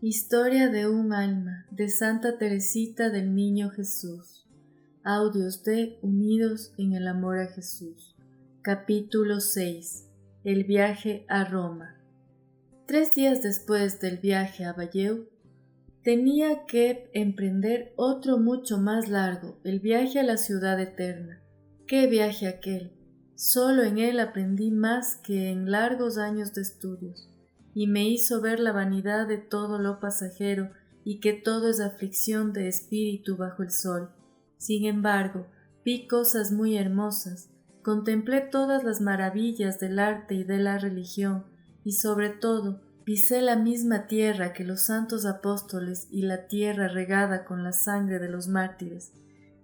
Historia de un alma de Santa Teresita del Niño Jesús. Audios de Unidos en el Amor a Jesús. Capítulo 6. El viaje a Roma. 3 días después del viaje a Bayeux, tenía que emprender otro mucho más largo, el viaje a la ciudad eterna. ¡Qué viaje aquel! Solo en él aprendí más que en largos años de estudios, y me hizo ver la vanidad de todo lo pasajero y que todo es aflicción de espíritu bajo el sol. Sin embargo, vi cosas muy hermosas, contemplé todas las maravillas del arte y de la religión, y sobre todo, pisé la misma tierra que los santos apóstoles y la tierra regada con la sangre de los mártires,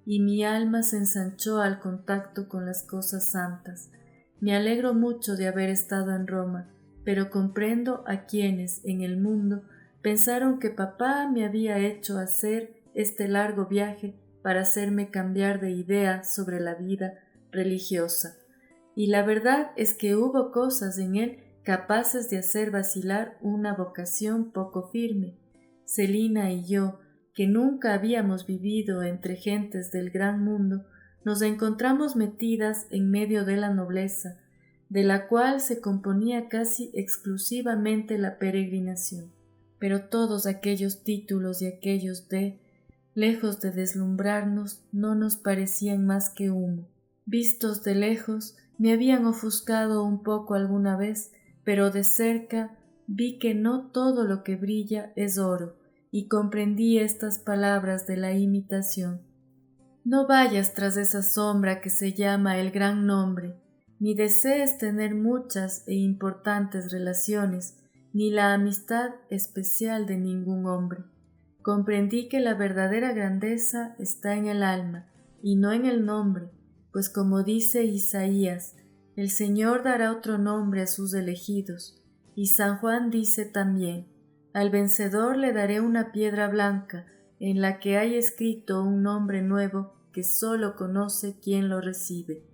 y mi alma se ensanchó al contacto con las cosas santas. Me alegro mucho de haber estado en Roma, pero comprendo a quienes en el mundo pensaron que papá me había hecho hacer este largo viaje para hacerme cambiar de idea sobre la vida religiosa. Y la verdad es que hubo cosas en él capaces de hacer vacilar una vocación poco firme. Celina y yo, que nunca habíamos vivido entre gentes del gran mundo, nos encontramos metidas en medio de la nobleza, de la cual se componía casi exclusivamente la peregrinación. Pero todos aquellos títulos y aquellos lejos de deslumbrarnos, no nos parecían más que humo. Vistos de lejos, me habían ofuscado un poco alguna vez, pero de cerca vi que no todo lo que brilla es oro, y comprendí estas palabras de la imitación. No vayas tras esa sombra que se llama el gran nombre, ni desees tener muchas e importantes relaciones, ni la amistad especial de ningún hombre. Comprendí que la verdadera grandeza está en el alma, y no en el nombre, pues como dice Isaías, el Señor dará otro nombre a sus elegidos, y San Juan dice también, al vencedor le daré una piedra blanca, en la que hay escrito un nombre nuevo que sólo conoce quien lo recibe.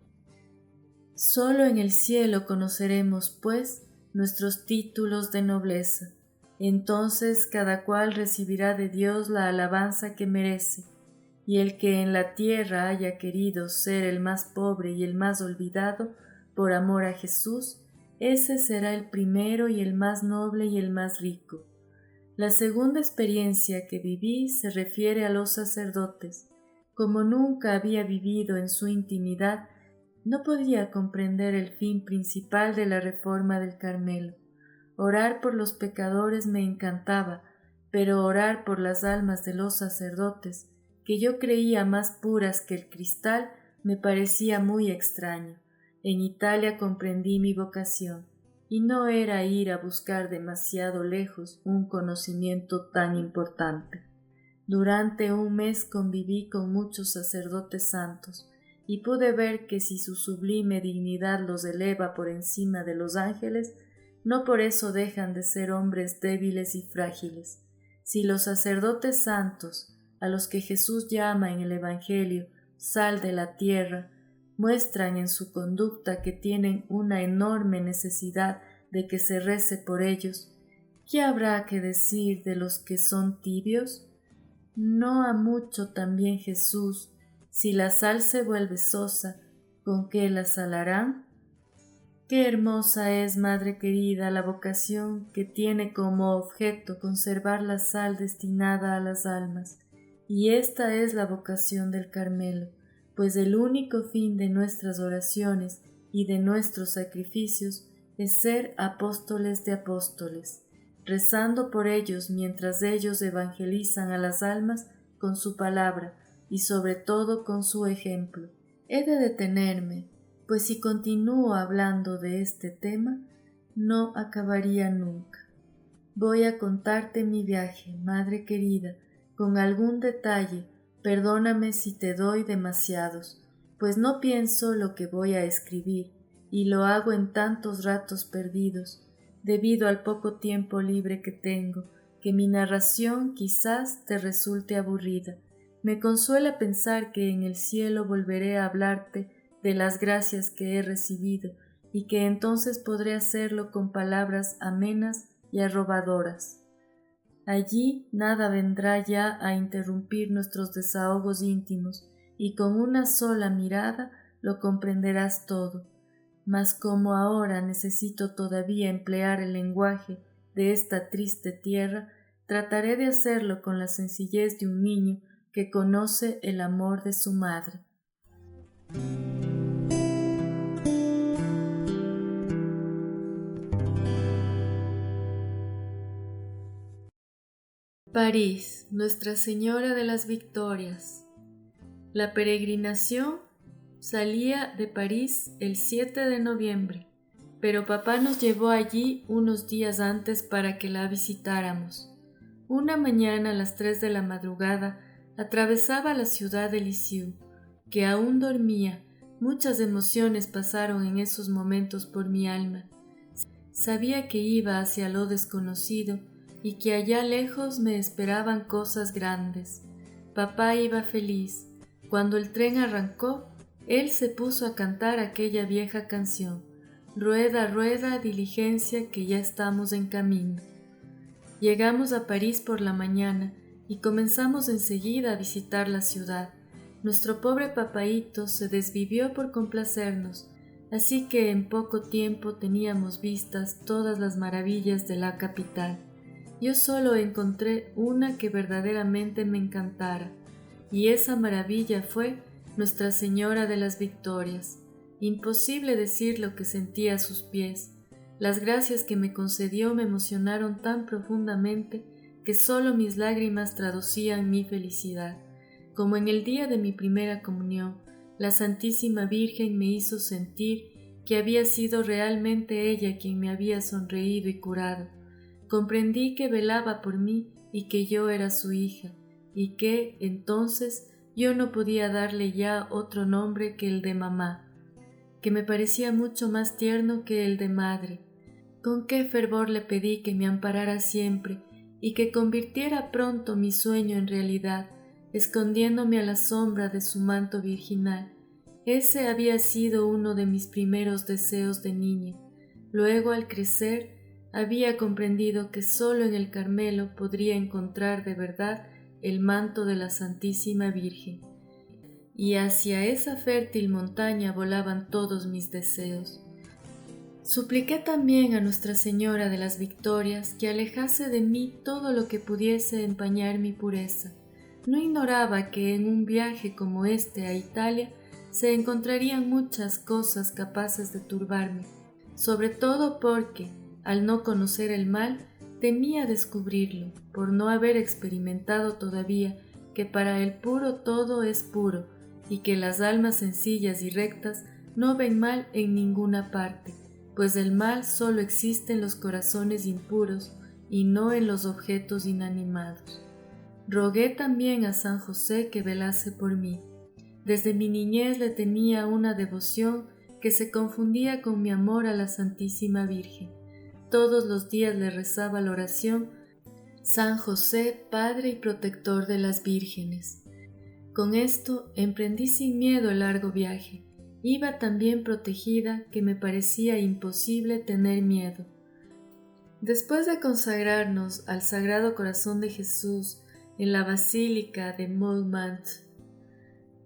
Sólo en el cielo conoceremos, pues, nuestros títulos de nobleza. Entonces cada cual recibirá de Dios la alabanza que merece, y el que en la tierra haya querido ser el más pobre y el más olvidado, por amor a Jesús, ese será el primero y el más noble y el más rico. La segunda experiencia que viví se refiere a los sacerdotes. Como nunca había vivido en su intimidad, no podía comprender el fin principal de la reforma del Carmelo. Orar por los pecadores me encantaba, pero orar por las almas de los sacerdotes, que yo creía más puras que el cristal, me parecía muy extraño. En Italia comprendí mi vocación, y no era ir a buscar demasiado lejos un conocimiento tan importante. Durante un mes conviví con muchos sacerdotes santos, y pude ver que si su sublime dignidad los eleva por encima de los ángeles, no por eso dejan de ser hombres débiles y frágiles. Si los sacerdotes santos, a los que Jesús llama en el Evangelio sal de la tierra, muestran en su conducta que tienen una enorme necesidad de que se rece por ellos, ¿qué habrá que decir de los que son tibios? ¿No ha mucho también Jesús, si la sal se vuelve sosa, con qué la salarán? Qué hermosa es, Madre querida, la vocación que tiene como objeto conservar la sal destinada a las almas, y esta es la vocación del Carmelo, pues el único fin de nuestras oraciones y de nuestros sacrificios es ser apóstoles de apóstoles, rezando por ellos mientras ellos evangelizan a las almas con su palabra y sobre todo con su ejemplo. He de detenerme, pues si continúo hablando de este tema, no acabaría nunca. Voy a contarte mi viaje, Madre querida, con algún detalle, perdóname si te doy demasiados, pues no pienso lo que voy a escribir, y lo hago en tantos ratos perdidos, debido al poco tiempo libre que tengo, que mi narración quizás te resulte aburrida. Me consuela pensar que en el cielo volveré a hablarte de las gracias que he recibido, y que entonces podré hacerlo con palabras amenas y arrobadoras. Allí nada vendrá ya a interrumpir nuestros desahogos íntimos, y con una sola mirada lo comprenderás todo. Mas como ahora necesito todavía emplear el lenguaje de esta triste tierra, trataré de hacerlo con la sencillez de un niño que conoce el amor de su madre. París, Nuestra Señora de las Victorias. La peregrinación salía de París el 7 de noviembre, pero papá nos llevó allí unos días antes para que la visitáramos. Una mañana a las 3 de la madrugada atravesaba la ciudad de Lisieux, que aún dormía. Muchas emociones pasaron en esos momentos por mi alma. Sabía que iba hacia lo desconocido y que allá lejos me esperaban cosas grandes. Papá iba feliz. Cuando el tren arrancó, él se puso a cantar aquella vieja canción: Rueda, rueda, diligencia, que ya estamos en camino. Llegamos a París por la mañana y comenzamos enseguida a visitar la ciudad. Nuestro pobre papaíto se desvivió por complacernos, así que en poco tiempo teníamos vistas todas las maravillas de la capital. Yo solo encontré una que verdaderamente me encantara, y esa maravilla fue Nuestra Señora de las Victorias. Imposible decir lo que sentía a sus pies. Las gracias que me concedió me emocionaron tan profundamente que solo mis lágrimas traducían mi felicidad. Como en el día de mi primera comunión, la Santísima Virgen me hizo sentir que había sido realmente ella quien me había sonreído y curado. Comprendí que velaba por mí y que yo era su hija, y que, entonces, yo no podía darle ya otro nombre que el de mamá, que me parecía mucho más tierno que el de madre. Con qué fervor le pedí que me amparara siempre y que convirtiera pronto mi sueño en realidad, escondiéndome a la sombra de su manto virginal. Ese había sido uno de mis primeros deseos de niña. Luego, al crecer, había comprendido que solo en el Carmelo podría encontrar de verdad el manto de la Santísima Virgen. Y hacia esa fértil montaña volaban todos mis deseos. Supliqué también a Nuestra Señora de las Victorias que alejase de mí todo lo que pudiese empañar mi pureza. No ignoraba que en un viaje como este a Italia se encontrarían muchas cosas capaces de turbarme, sobre todo porque, al no conocer el mal, temía descubrirlo, por no haber experimentado todavía que para el puro todo es puro, y que las almas sencillas y rectas no ven mal en ninguna parte, pues el mal solo existe en los corazones impuros y no en los objetos inanimados. Rogué también a San José que velase por mí. Desde mi niñez le tenía una devoción que se confundía con mi amor a la Santísima Virgen. Todos los días le rezaba la oración: San José, Padre y Protector de las Vírgenes. Con esto emprendí sin miedo el largo viaje. Iba tan bien protegida que me parecía imposible tener miedo. Después de consagrarnos al Sagrado Corazón de Jesús en la Basílica de Montmartre,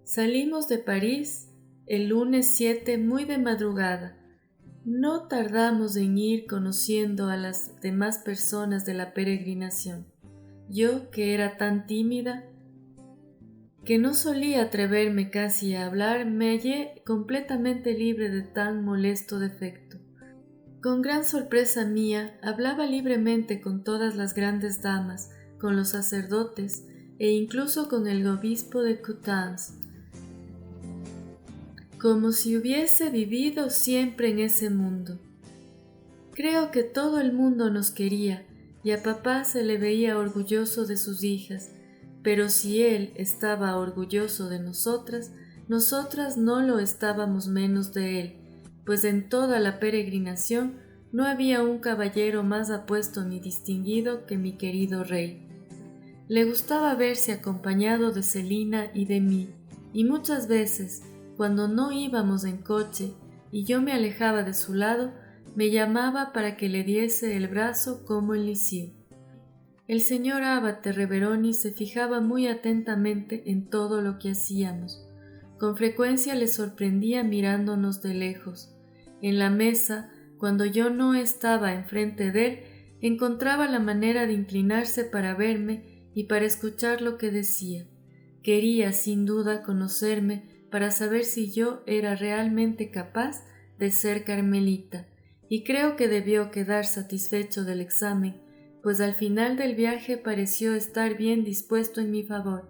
salimos de París el lunes 7 muy de madrugada. No tardamos en ir conociendo a las demás personas de la peregrinación. Yo, que era tan tímida, que no solía atreverme casi a hablar, me hallé completamente libre de tan molesto defecto. Con gran sorpresa mía, hablaba libremente con todas las grandes damas, con los sacerdotes e incluso con el obispo de Coutances, como si hubiese vivido siempre en ese mundo. Creo que todo el mundo nos quería y a papá se le veía orgulloso de sus hijas, pero si él estaba orgulloso de nosotras, nosotras no lo estábamos menos de él, pues en toda la peregrinación no había un caballero más apuesto ni distinguido que mi querido rey. Le gustaba verse acompañado de Celina y de mí, y muchas veces, cuando no íbamos en coche y yo me alejaba de su lado, me llamaba para que le diese el brazo como en Lisieux. El señor abate Reveroni se fijaba muy atentamente en todo lo que hacíamos. Con frecuencia le sorprendía mirándonos de lejos. En la mesa, cuando yo no estaba enfrente de él, encontraba la manera de inclinarse para verme y para escuchar lo que decía. Quería, sin duda, conocerme para saber si yo era realmente capaz de ser carmelita, y creo que debió quedar satisfecho del examen, pues al final del viaje pareció estar bien dispuesto en mi favor,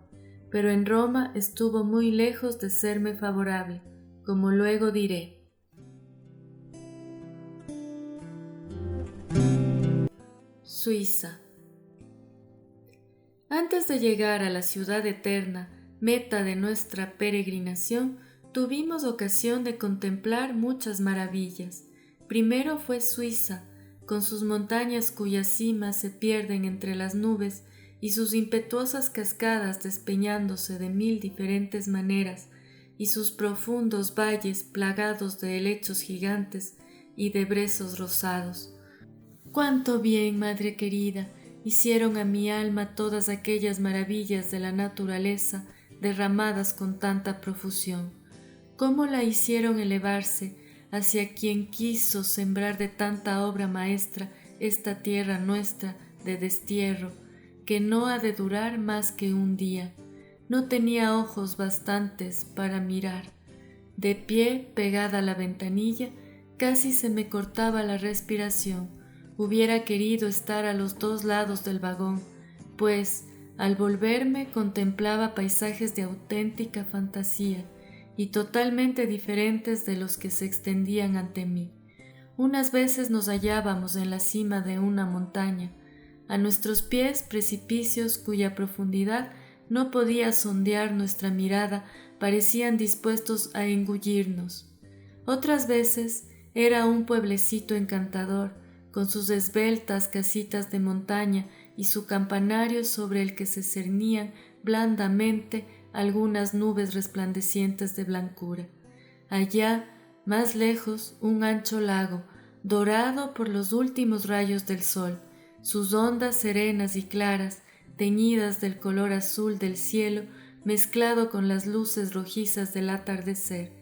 pero en Roma estuvo muy lejos de serme favorable, como luego diré. Suiza. Antes de llegar a la ciudad eterna, meta de nuestra peregrinación, tuvimos ocasión de contemplar muchas maravillas. Primero fue Suiza, con sus montañas cuyas cimas se pierden entre las nubes y sus impetuosas cascadas despeñándose de 1000 diferentes maneras, y sus profundos valles plagados de helechos gigantes y de brezos rosados. ¡Cuánto bien, madre querida!, hicieron a mi alma todas aquellas maravillas de la naturaleza derramadas con tanta profusión. Cómo la hicieron elevarse hacia quien quiso sembrar de tanta obra maestra esta tierra nuestra de destierro, que no ha de durar más que un día. No tenía ojos bastantes para mirar. De pie, pegada a la ventanilla, casi se me cortaba la respiración. Hubiera querido estar a los 2 lados del vagón, pues al volverme contemplaba paisajes de auténtica fantasía y totalmente diferentes de los que se extendían ante mí. Unas veces nos hallábamos en la cima de una montaña, a nuestros pies precipicios cuya profundidad no podía sondear nuestra mirada parecían dispuestos a engullirnos. Otras veces era un pueblecito encantador, con sus esbeltas casitas de montaña y su campanario sobre el que se cernían blandamente algunas nubes resplandecientes de blancura. Allá, más lejos, un ancho lago, dorado por los últimos rayos del sol, sus ondas serenas y claras, teñidas del color azul del cielo mezclado con las luces rojizas del atardecer,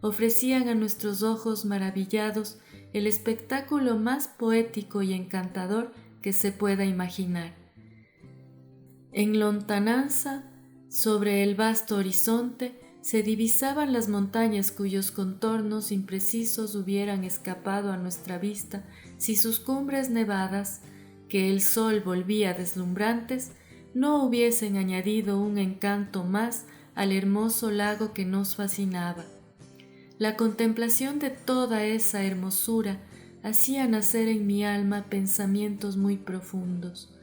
ofrecían a nuestros ojos maravillados el espectáculo más poético y encantador que se pueda imaginar. En lontananza, sobre el vasto horizonte, se divisaban las montañas cuyos contornos imprecisos hubieran escapado a nuestra vista si sus cumbres nevadas, que el sol volvía deslumbrantes, no hubiesen añadido un encanto más al hermoso lago que nos fascinaba. La contemplación de toda esa hermosura hacía nacer en mi alma pensamientos muy profundos.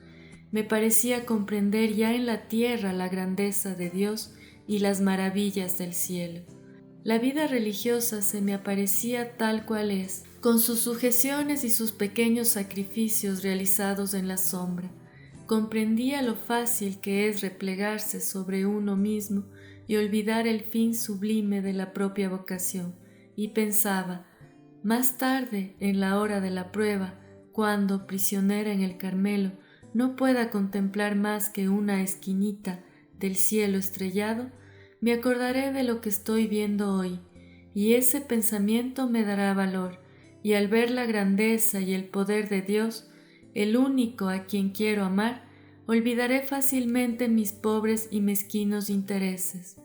Me parecía comprender ya en la tierra la grandeza de Dios y las maravillas del cielo. La vida religiosa se me aparecía tal cual es, con sus sujeciones y sus pequeños sacrificios realizados en la sombra. Comprendía lo fácil que es replegarse sobre uno mismo y olvidar el fin sublime de la propia vocación, y pensaba, más tarde, en la hora de la prueba, cuando, prisionera en el Carmelo, no pueda contemplar más que una esquinita del cielo estrellado, me acordaré de lo que estoy viendo hoy, y ese pensamiento me dará valor, y al ver la grandeza y el poder de Dios, el único a quien quiero amar, olvidaré fácilmente mis pobres y mezquinos intereses.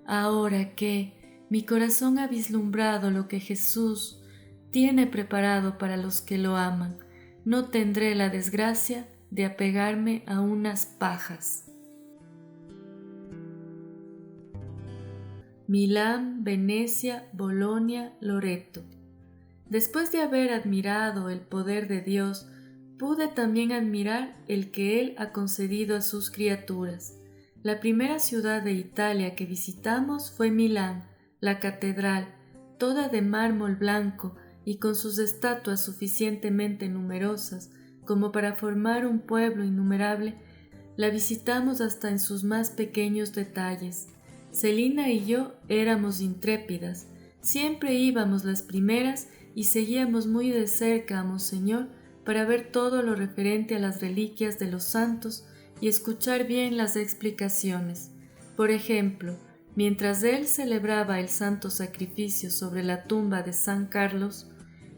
Ahora que mi corazón ha vislumbrado lo que Jesús tiene preparado para los que lo aman, no tendré la desgracia de apegarme a unas pajas. Milán, Venecia, Bolonia, Loreto. Después de haber admirado el poder de Dios, pude también admirar el que Él ha concedido a sus criaturas. La primera ciudad de Italia que visitamos fue Milán, la catedral, toda de mármol blanco y con sus estatuas suficientemente numerosas como para formar un pueblo innumerable. La visitamos hasta en sus más pequeños detalles. Celina y yo éramos intrépidas, siempre íbamos las primeras y seguíamos muy de cerca a Monseñor para ver todo lo referente a las reliquias de los santos y escuchar bien las explicaciones. Por ejemplo, mientras él celebraba el santo sacrificio sobre la tumba de San Carlos,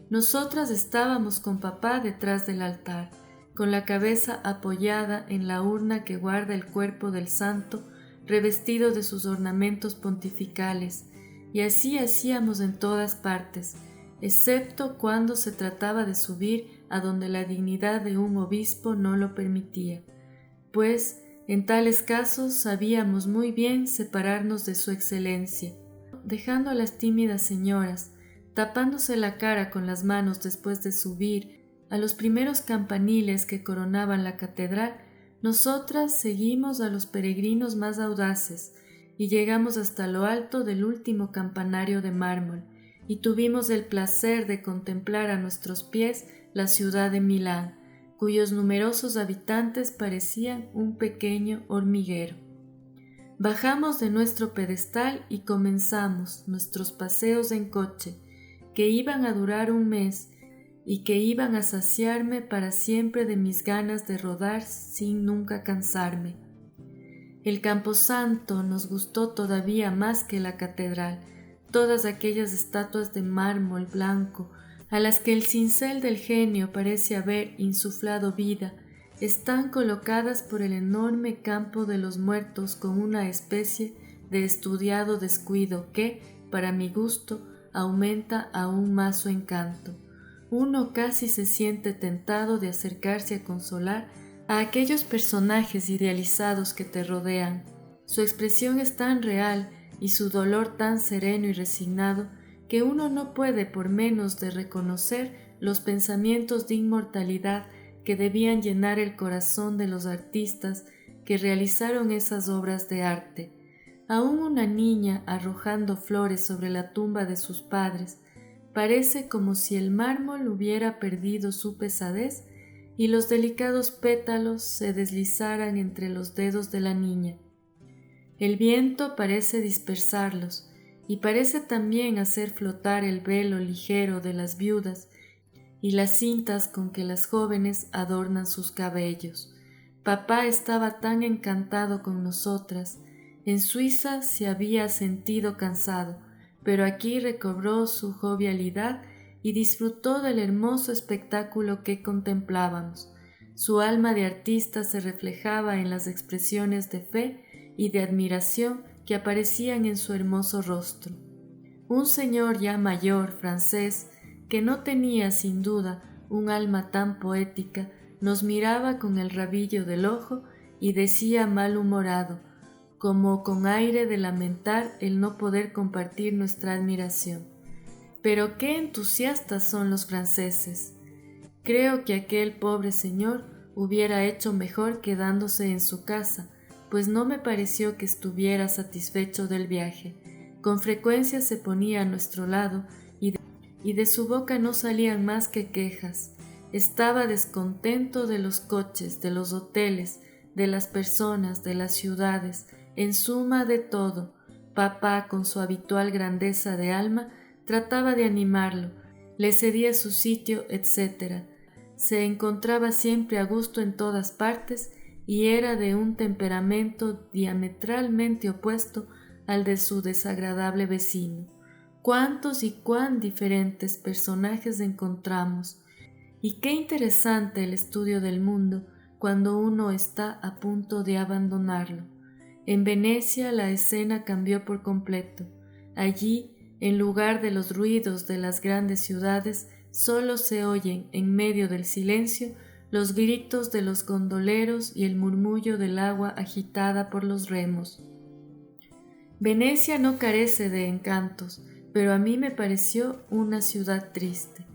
nosotras estábamos con papá detrás del altar, con la cabeza apoyada en la urna que guarda el cuerpo del santo, revestido de sus ornamentos pontificales, y así hacíamos en todas partes, excepto cuando se trataba de subir a donde la dignidad de un obispo no lo permitía, pues en tales casos sabíamos muy bien separarnos de su excelencia, dejando a las tímidas señoras, tapándose la cara con las manos después de subir a los primeros campaniles que coronaban la catedral. Nosotras seguimos a los peregrinos más audaces y llegamos hasta lo alto del último campanario de mármol y tuvimos el placer de contemplar a nuestros pies la ciudad de Milán, cuyos numerosos habitantes parecían un pequeño hormiguero. Bajamos de nuestro pedestal y comenzamos nuestros paseos en coche, que iban a durar un mes y que iban a saciarme para siempre de mis ganas de rodar sin nunca cansarme. El Camposanto nos gustó todavía más que la catedral. Todas aquellas estatuas de mármol blanco a las que el cincel del genio parece haber insuflado vida, están colocadas por el enorme campo de los muertos con una especie de estudiado descuido que, para mi gusto, aumenta aún más su encanto. Uno casi se siente tentado de acercarse a consolar a aquellos personajes idealizados que te rodean. Su expresión es tan real y su dolor tan sereno y resignado que uno no puede por menos de reconocer los pensamientos de inmortalidad que debían llenar el corazón de los artistas que realizaron esas obras de arte. Aún una niña arrojando flores sobre la tumba de sus padres parece como si el mármol hubiera perdido su pesadez y los delicados pétalos se deslizaran entre los dedos de la niña. El viento parece dispersarlos y parece también hacer flotar el velo ligero de las viudas y las cintas con que las jóvenes adornan sus cabellos. Papá estaba tan encantado con nosotras. En Suiza se había sentido cansado, pero aquí recobró su jovialidad y disfrutó del hermoso espectáculo que contemplábamos. Su alma de artista se reflejaba en las expresiones de fe y de admiración que aparecían en su hermoso rostro. Un señor ya mayor, francés, que no tenía sin duda un alma tan poética, nos miraba con el rabillo del ojo y decía malhumorado, como con aire de lamentar el no poder compartir nuestra admiración: «Pero qué entusiastas son los franceses. Creo que aquel pobre señor hubiera hecho mejor quedándose en su casa, pues no me pareció que estuviera satisfecho del viaje. Con frecuencia se ponía a nuestro lado y de su boca no salían más que quejas. Estaba descontento de los coches, de los hoteles, de las personas, de las ciudades, en suma de todo. Papá, con su habitual grandeza de alma, trataba de animarlo, le cedía su sitio, etc. Se encontraba siempre a gusto en todas partes y era de un temperamento diametralmente opuesto al de su desagradable vecino. Cuántos y cuán diferentes personajes encontramos, y qué interesante el estudio del mundo cuando uno está a punto de abandonarlo. En Venecia la escena cambió por completo. Allí, en lugar de los ruidos de las grandes ciudades, solo se oyen, en medio del silencio, los gritos de los gondoleros y el murmullo del agua agitada por los remos. Venecia no carece de encantos, pero a mí me pareció una ciudad triste.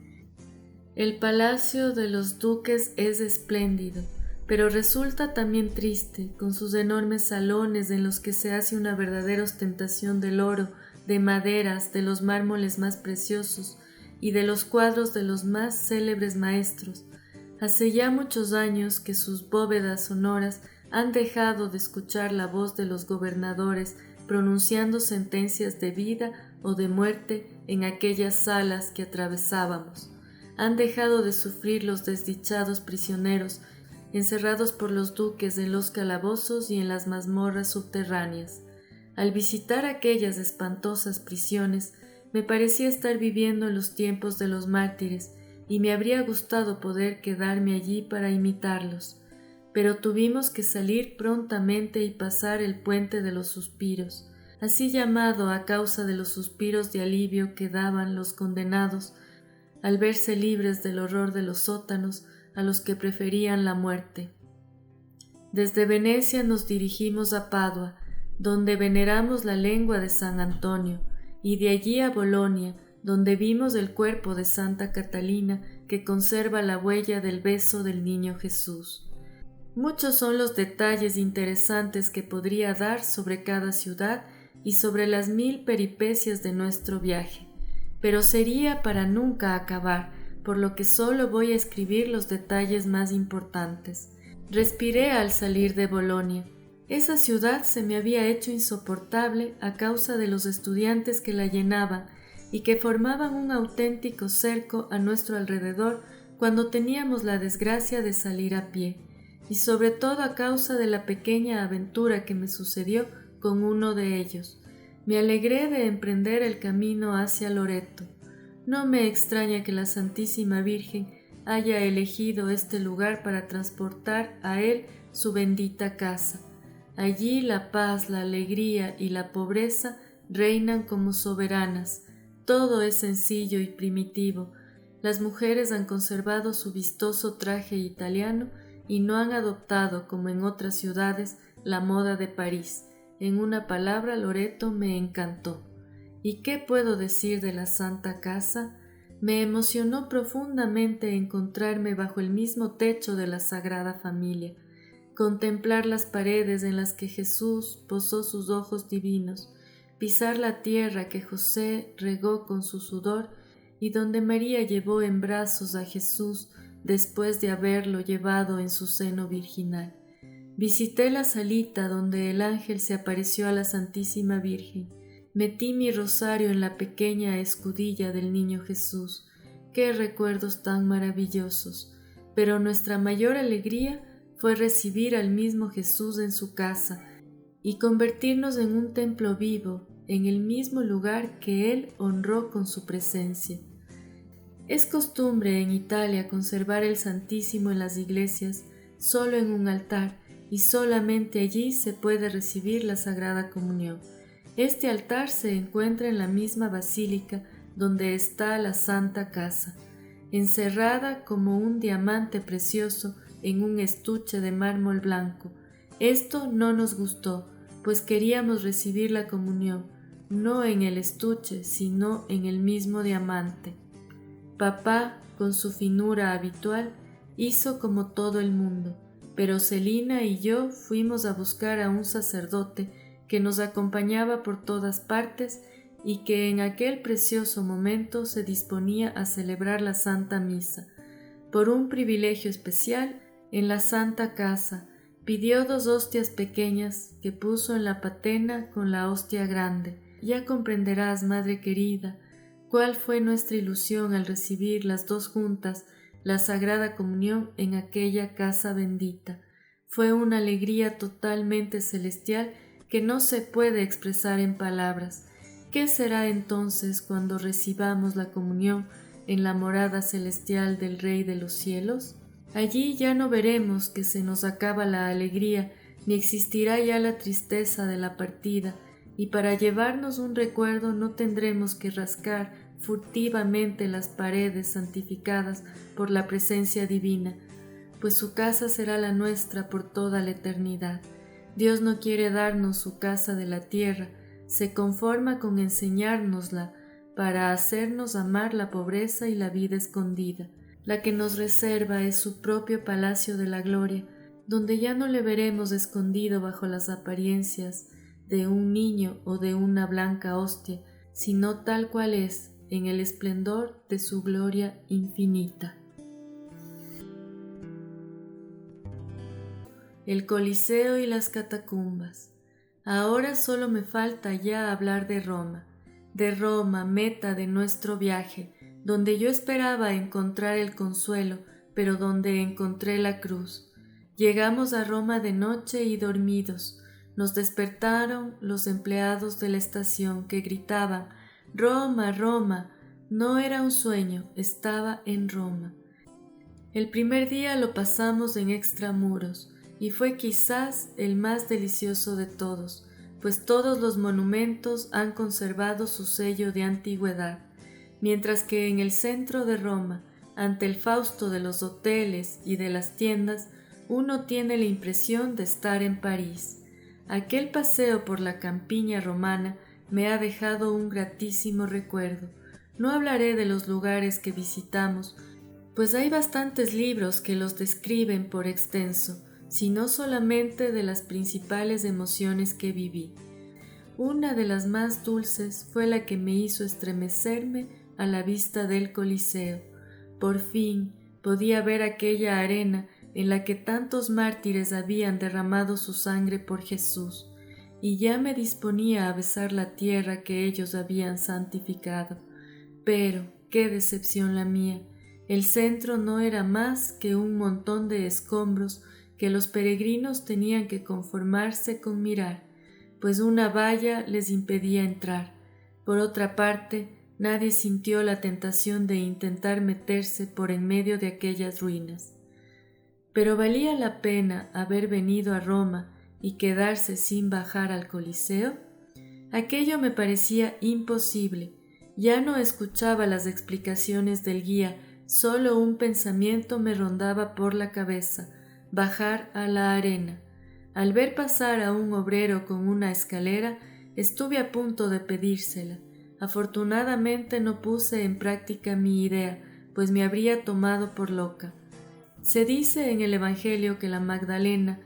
El palacio de los duques es espléndido, pero resulta también triste, con sus enormes salones en los que se hace una verdadera ostentación del oro, de maderas, de los mármoles más preciosos y de los cuadros de los más célebres maestros. Hace ya muchos años que sus bóvedas sonoras han dejado de escuchar la voz de los gobernadores pronunciando sentencias de vida o de muerte en aquellas salas que atravesábamos. han dejado de sufrir los desdichados prisioneros, encerrados por los duques en los calabozos y en las mazmorras subterráneas. Al visitar aquellas espantosas prisiones, me parecía estar viviendo en los tiempos de los mártires, y me habría gustado poder quedarme allí para imitarlos. Pero tuvimos que salir prontamente y pasar el puente de los suspiros, así llamado a causa de los suspiros de alivio que daban los condenados al verse libres del horror de los sótanos a los que preferían la muerte. Desde Venecia nos dirigimos a Padua, donde veneramos la lengua de San Antonio, y de allí a Bolonia, donde vimos el cuerpo de Santa Catalina que conserva la huella del beso del niño Jesús. Muchos son los detalles interesantes que podría dar sobre cada ciudad y sobre las 1000 peripecias de nuestro viaje, pero sería para nunca acabar, por lo que solo voy a escribir los detalles más importantes. Respiré al salir de Bolonia. Esa ciudad se me había hecho insoportable a causa de los estudiantes que la llenaban y que formaban un auténtico cerco a nuestro alrededor cuando teníamos la desgracia de salir a pie, y sobre todo a causa de la pequeña aventura que me sucedió con uno de ellos. Me alegré de emprender el camino hacia Loreto. No me extraña que la Santísima Virgen haya elegido este lugar para transportar a él su bendita casa. Allí la paz, la alegría y la pobreza reinan como soberanas. Todo es sencillo y primitivo. Las mujeres han conservado su vistoso traje italiano y no han adoptado, como en otras ciudades, la moda de París. En una palabra, Loreto me encantó. ¿Y qué puedo decir de la Santa Casa? Me emocionó profundamente encontrarme bajo el mismo techo de la Sagrada Familia, contemplar las paredes en las que Jesús posó sus ojos divinos, pisar la tierra que José regó con su sudor y donde María llevó en brazos a Jesús después de haberlo llevado en su seno virginal. Visité la salita donde el ángel se apareció a la Santísima Virgen. Metí mi rosario en la pequeña escudilla del niño Jesús. ¡Qué recuerdos tan maravillosos! Pero nuestra mayor alegría fue recibir al mismo Jesús en su casa y convertirnos en un templo vivo, en el mismo lugar que Él honró con su presencia. Es costumbre en Italia conservar el Santísimo en las iglesias solo en un altar, y solamente allí se puede recibir la Sagrada Comunión. Este altar se encuentra en la misma basílica donde está la Santa Casa, encerrada como un diamante precioso en un estuche de mármol blanco. Esto no nos gustó, pues queríamos recibir la comunión, no en el estuche, sino en el mismo diamante. Papá, con su finura habitual, hizo como todo el mundo, pero Celina y yo fuimos a buscar a un sacerdote que nos acompañaba por todas partes y que en aquel precioso momento se disponía a celebrar la Santa Misa. Por un privilegio especial, en la Santa Casa, pidió 2 hostias pequeñas que puso en la patena con la hostia grande. Ya comprenderás, madre querida, cuál fue nuestra ilusión al recibir las 2 juntas la Sagrada Comunión en aquella casa bendita. Fue una alegría totalmente celestial que no se puede expresar en palabras. ¿Qué será entonces cuando recibamos la comunión en la morada celestial del Rey de los cielos? Allí ya no veremos que se nos acaba la alegría, ni existirá ya la tristeza de la partida, y para llevarnos un recuerdo no tendremos que rascar furtivamente las paredes santificadas por la presencia divina, pues su casa será la nuestra por toda la eternidad. Dios no quiere darnos su casa de la tierra, se conforma con enseñárnosla para hacernos amar la pobreza y la vida escondida. La que nos reserva es su propio palacio de la gloria, donde ya no le veremos escondido bajo las apariencias de un niño o de una blanca hostia, sino tal cual es, en el esplendor de su gloria infinita. El Coliseo y las catacumbas. Ahora solo me falta ya hablar de Roma, meta de nuestro viaje, donde yo esperaba encontrar el consuelo, pero donde encontré la cruz. Llegamos a Roma de noche y dormidos. Nos despertaron los empleados de la estación que gritaban: «Roma, Roma». No era un sueño, estaba en Roma. El primer día lo pasamos en extramuros y fue quizás el más delicioso de todos, pues todos los monumentos han conservado su sello de antigüedad, mientras que en el centro de Roma, ante el Fausto de los hoteles y de las tiendas, uno tiene la impresión de estar en París. Aquel paseo por la campiña romana me ha dejado un gratísimo recuerdo. No hablaré de los lugares que visitamos, pues hay bastantes libros que los describen por extenso, sino solamente de las principales emociones que viví. Una de las más dulces fue la que me hizo estremecerme a la vista del Coliseo. Por fin podía ver aquella arena en la que tantos mártires habían derramado su sangre por Jesús, y ya me disponía a besar la tierra que ellos habían santificado. Pero, qué decepción la mía. El centro no era más que un montón de escombros que los peregrinos tenían que conformarse con mirar, pues una valla les impedía entrar. Por otra parte, nadie sintió la tentación de intentar meterse por en medio de aquellas ruinas. Pero valía la pena haber venido a Roma y quedarse sin bajar al Coliseo. Aquello me parecía imposible. Ya no escuchaba las explicaciones del guía, solo un pensamiento me rondaba por la cabeza: bajar a la arena. Al ver pasar a un obrero con una escalera, estuve a punto de pedírsela. Afortunadamente no puse en práctica mi idea, pues me habría tomado por loca. Se dice en el Evangelio que la Magdalena,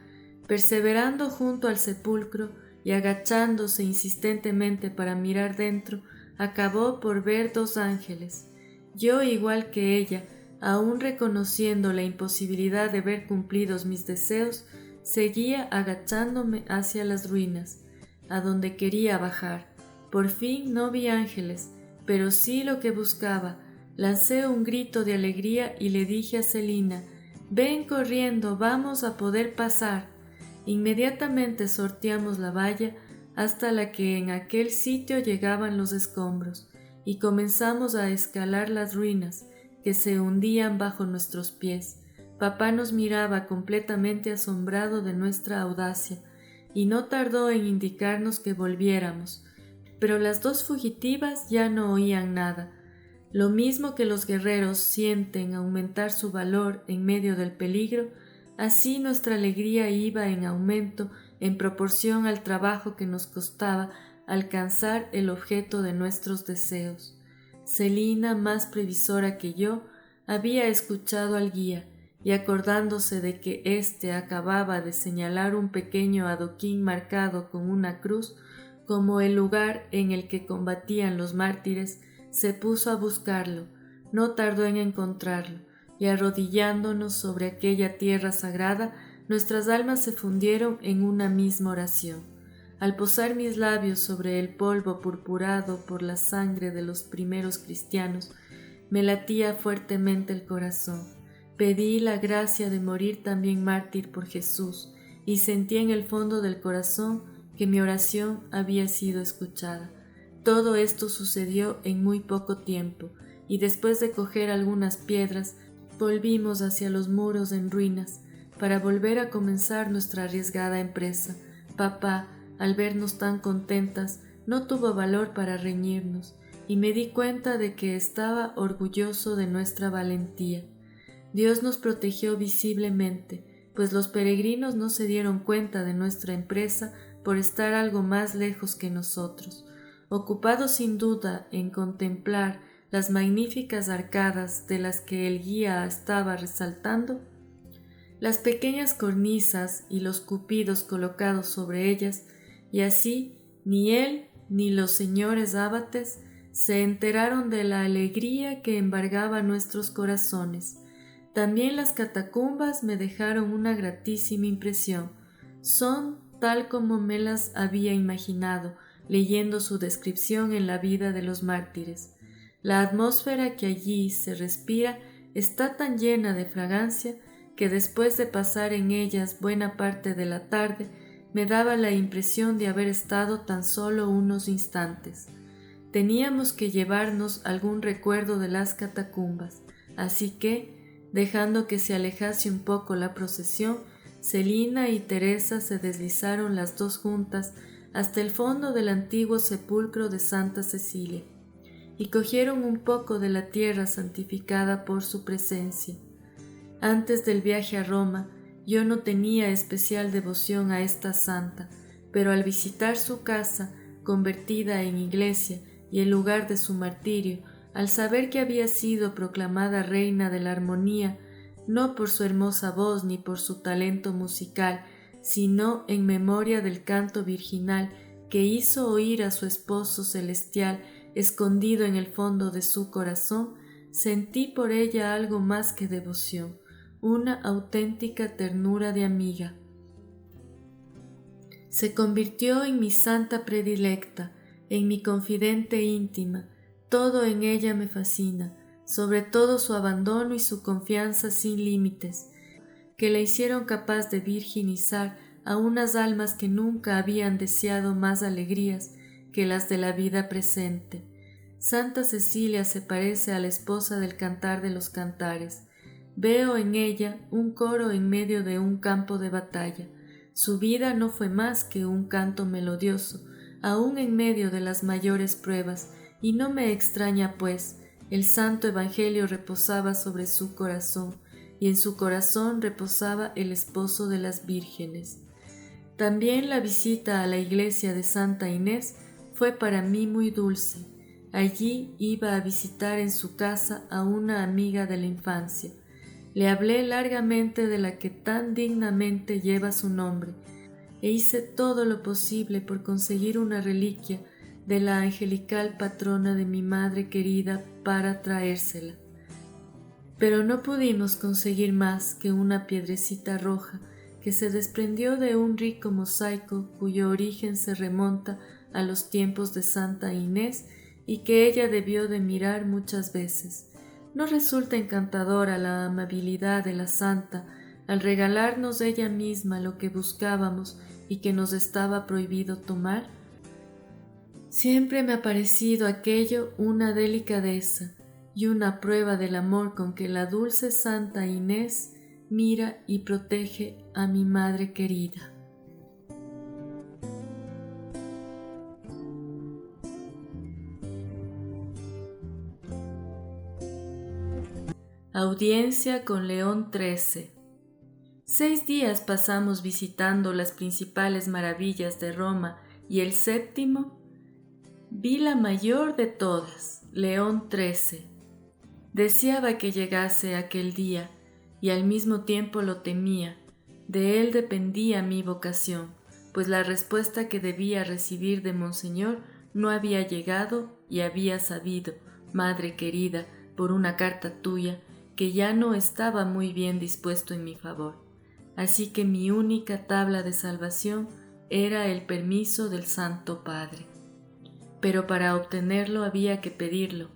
perseverando junto al sepulcro y agachándose insistentemente para mirar dentro, acabó por ver 2 ángeles. Yo, igual que ella, aún reconociendo la imposibilidad de ver cumplidos mis deseos, seguía agachándome hacia las ruinas, a donde quería bajar. Por fin no vi ángeles, pero sí lo que buscaba. Lancé un grito de alegría y le dije a Celina: «Ven corriendo, vamos a poder pasar». Inmediatamente sorteamos la valla hasta la que en aquel sitio llegaban los escombros, y comenzamos a escalar las ruinas que se hundían bajo nuestros pies. Papá nos miraba completamente asombrado de nuestra audacia, y no tardó en indicarnos que volviéramos, pero las 2 fugitivas ya no oían nada. Lo mismo que los guerreros sienten aumentar su valor en medio del peligro, así nuestra alegría iba en aumento en proporción al trabajo que nos costaba alcanzar el objeto de nuestros deseos. Celina, más previsora que yo, había escuchado al guía, y acordándose de que éste acababa de señalar un pequeño adoquín marcado con una cruz como el lugar en el que combatían los mártires, se puso a buscarlo. No tardó en encontrarlo, y arrodillándonos sobre aquella tierra sagrada, nuestras almas se fundieron en una misma oración. Al posar mis labios sobre el polvo purpurado por la sangre de los primeros cristianos, me latía fuertemente el corazón. Pedí la gracia de morir también mártir por Jesús, y sentí en el fondo del corazón que mi oración había sido escuchada. Todo esto sucedió en muy poco tiempo, y después de coger algunas piedras, volvimos hacia los muros en ruinas para volver a comenzar nuestra arriesgada empresa. Papá, al vernos tan contentas, no tuvo valor para reñirnos, y me di cuenta de que estaba orgulloso de nuestra valentía. Dios nos protegió visiblemente, pues los peregrinos no se dieron cuenta de nuestra empresa por estar algo más lejos que nosotros. Ocupados sin duda en contemplar las magníficas arcadas de las que el guía estaba resaltando, las pequeñas cornisas y los cupidos colocados sobre ellas, y así ni él ni los señores ábates se enteraron de la alegría que embargaba nuestros corazones. También las catacumbas me dejaron una gratísima impresión. Son tal como me las había imaginado, leyendo su descripción en la vida de los mártires. La atmósfera que allí se respira está tan llena de fragancia que después de pasar en ellas buena parte de la tarde, me daba la impresión de haber estado tan solo unos instantes. Teníamos que llevarnos algún recuerdo de las catacumbas, así que, dejando que se alejase un poco la procesión, Celina y Teresa se deslizaron las dos juntas hasta el fondo del antiguo sepulcro de Santa Cecilia, y cogieron un poco de la tierra santificada por su presencia. Antes del viaje a Roma, yo no tenía especial devoción a esta santa, pero al visitar su casa, convertida en iglesia, y el lugar de su martirio, al saber que había sido proclamada reina de la armonía, no por su hermosa voz ni por su talento musical, sino en memoria del canto virginal que hizo oír a su esposo celestial escondido en el fondo de su corazón, sentí por ella algo más que devoción, una auténtica ternura de amiga. Se convirtió en mi santa predilecta, en mi confidente íntima. Todo en ella me fascina, sobre todo su abandono y su confianza sin límites, que la hicieron capaz de virginizar a unas almas que nunca habían deseado más alegrías que las de la vida presente. Santa Cecilia se parece a la esposa del Cantar de los Cantares. Veo en ella un coro en medio de un campo de batalla. Su vida no fue más que un canto melodioso, aún en medio de las mayores pruebas, y no me extraña, pues, el santo evangelio reposaba sobre su corazón, y en su corazón reposaba el esposo de las vírgenes. También la visita a la iglesia de Santa Inés fue para mí muy dulce. Allí iba a visitar en su casa a una amiga de la infancia. Le hablé largamente de la que tan dignamente lleva su nombre, e hice todo lo posible por conseguir una reliquia de la angelical patrona de mi madre querida para traérsela. Pero no pudimos conseguir más que una piedrecita roja que se desprendió de un rico mosaico cuyo origen se remonta a los tiempos de Santa Inés y que ella debió de mirar muchas veces. ¿No resulta encantadora la amabilidad de la santa al regalarnos ella misma lo que buscábamos y que nos estaba prohibido tomar? Siempre me ha parecido aquello una delicadeza y una prueba del amor con que la dulce Santa Inés mira y protege a mi madre querida. Audiencia con León XIII. 6 días pasamos visitando las principales maravillas de Roma y el séptimo vi la mayor de todas, León XIII. Deseaba que llegase aquel día y al mismo tiempo lo temía. De él dependía mi vocación, pues la respuesta que debía recibir de Monseñor no había llegado y había sabido, madre querida, por una carta tuya, que ya no estaba muy bien dispuesto en mi favor. Así que mi única tabla de salvación era el permiso del Santo Padre. Pero para obtenerlo había que pedirlo.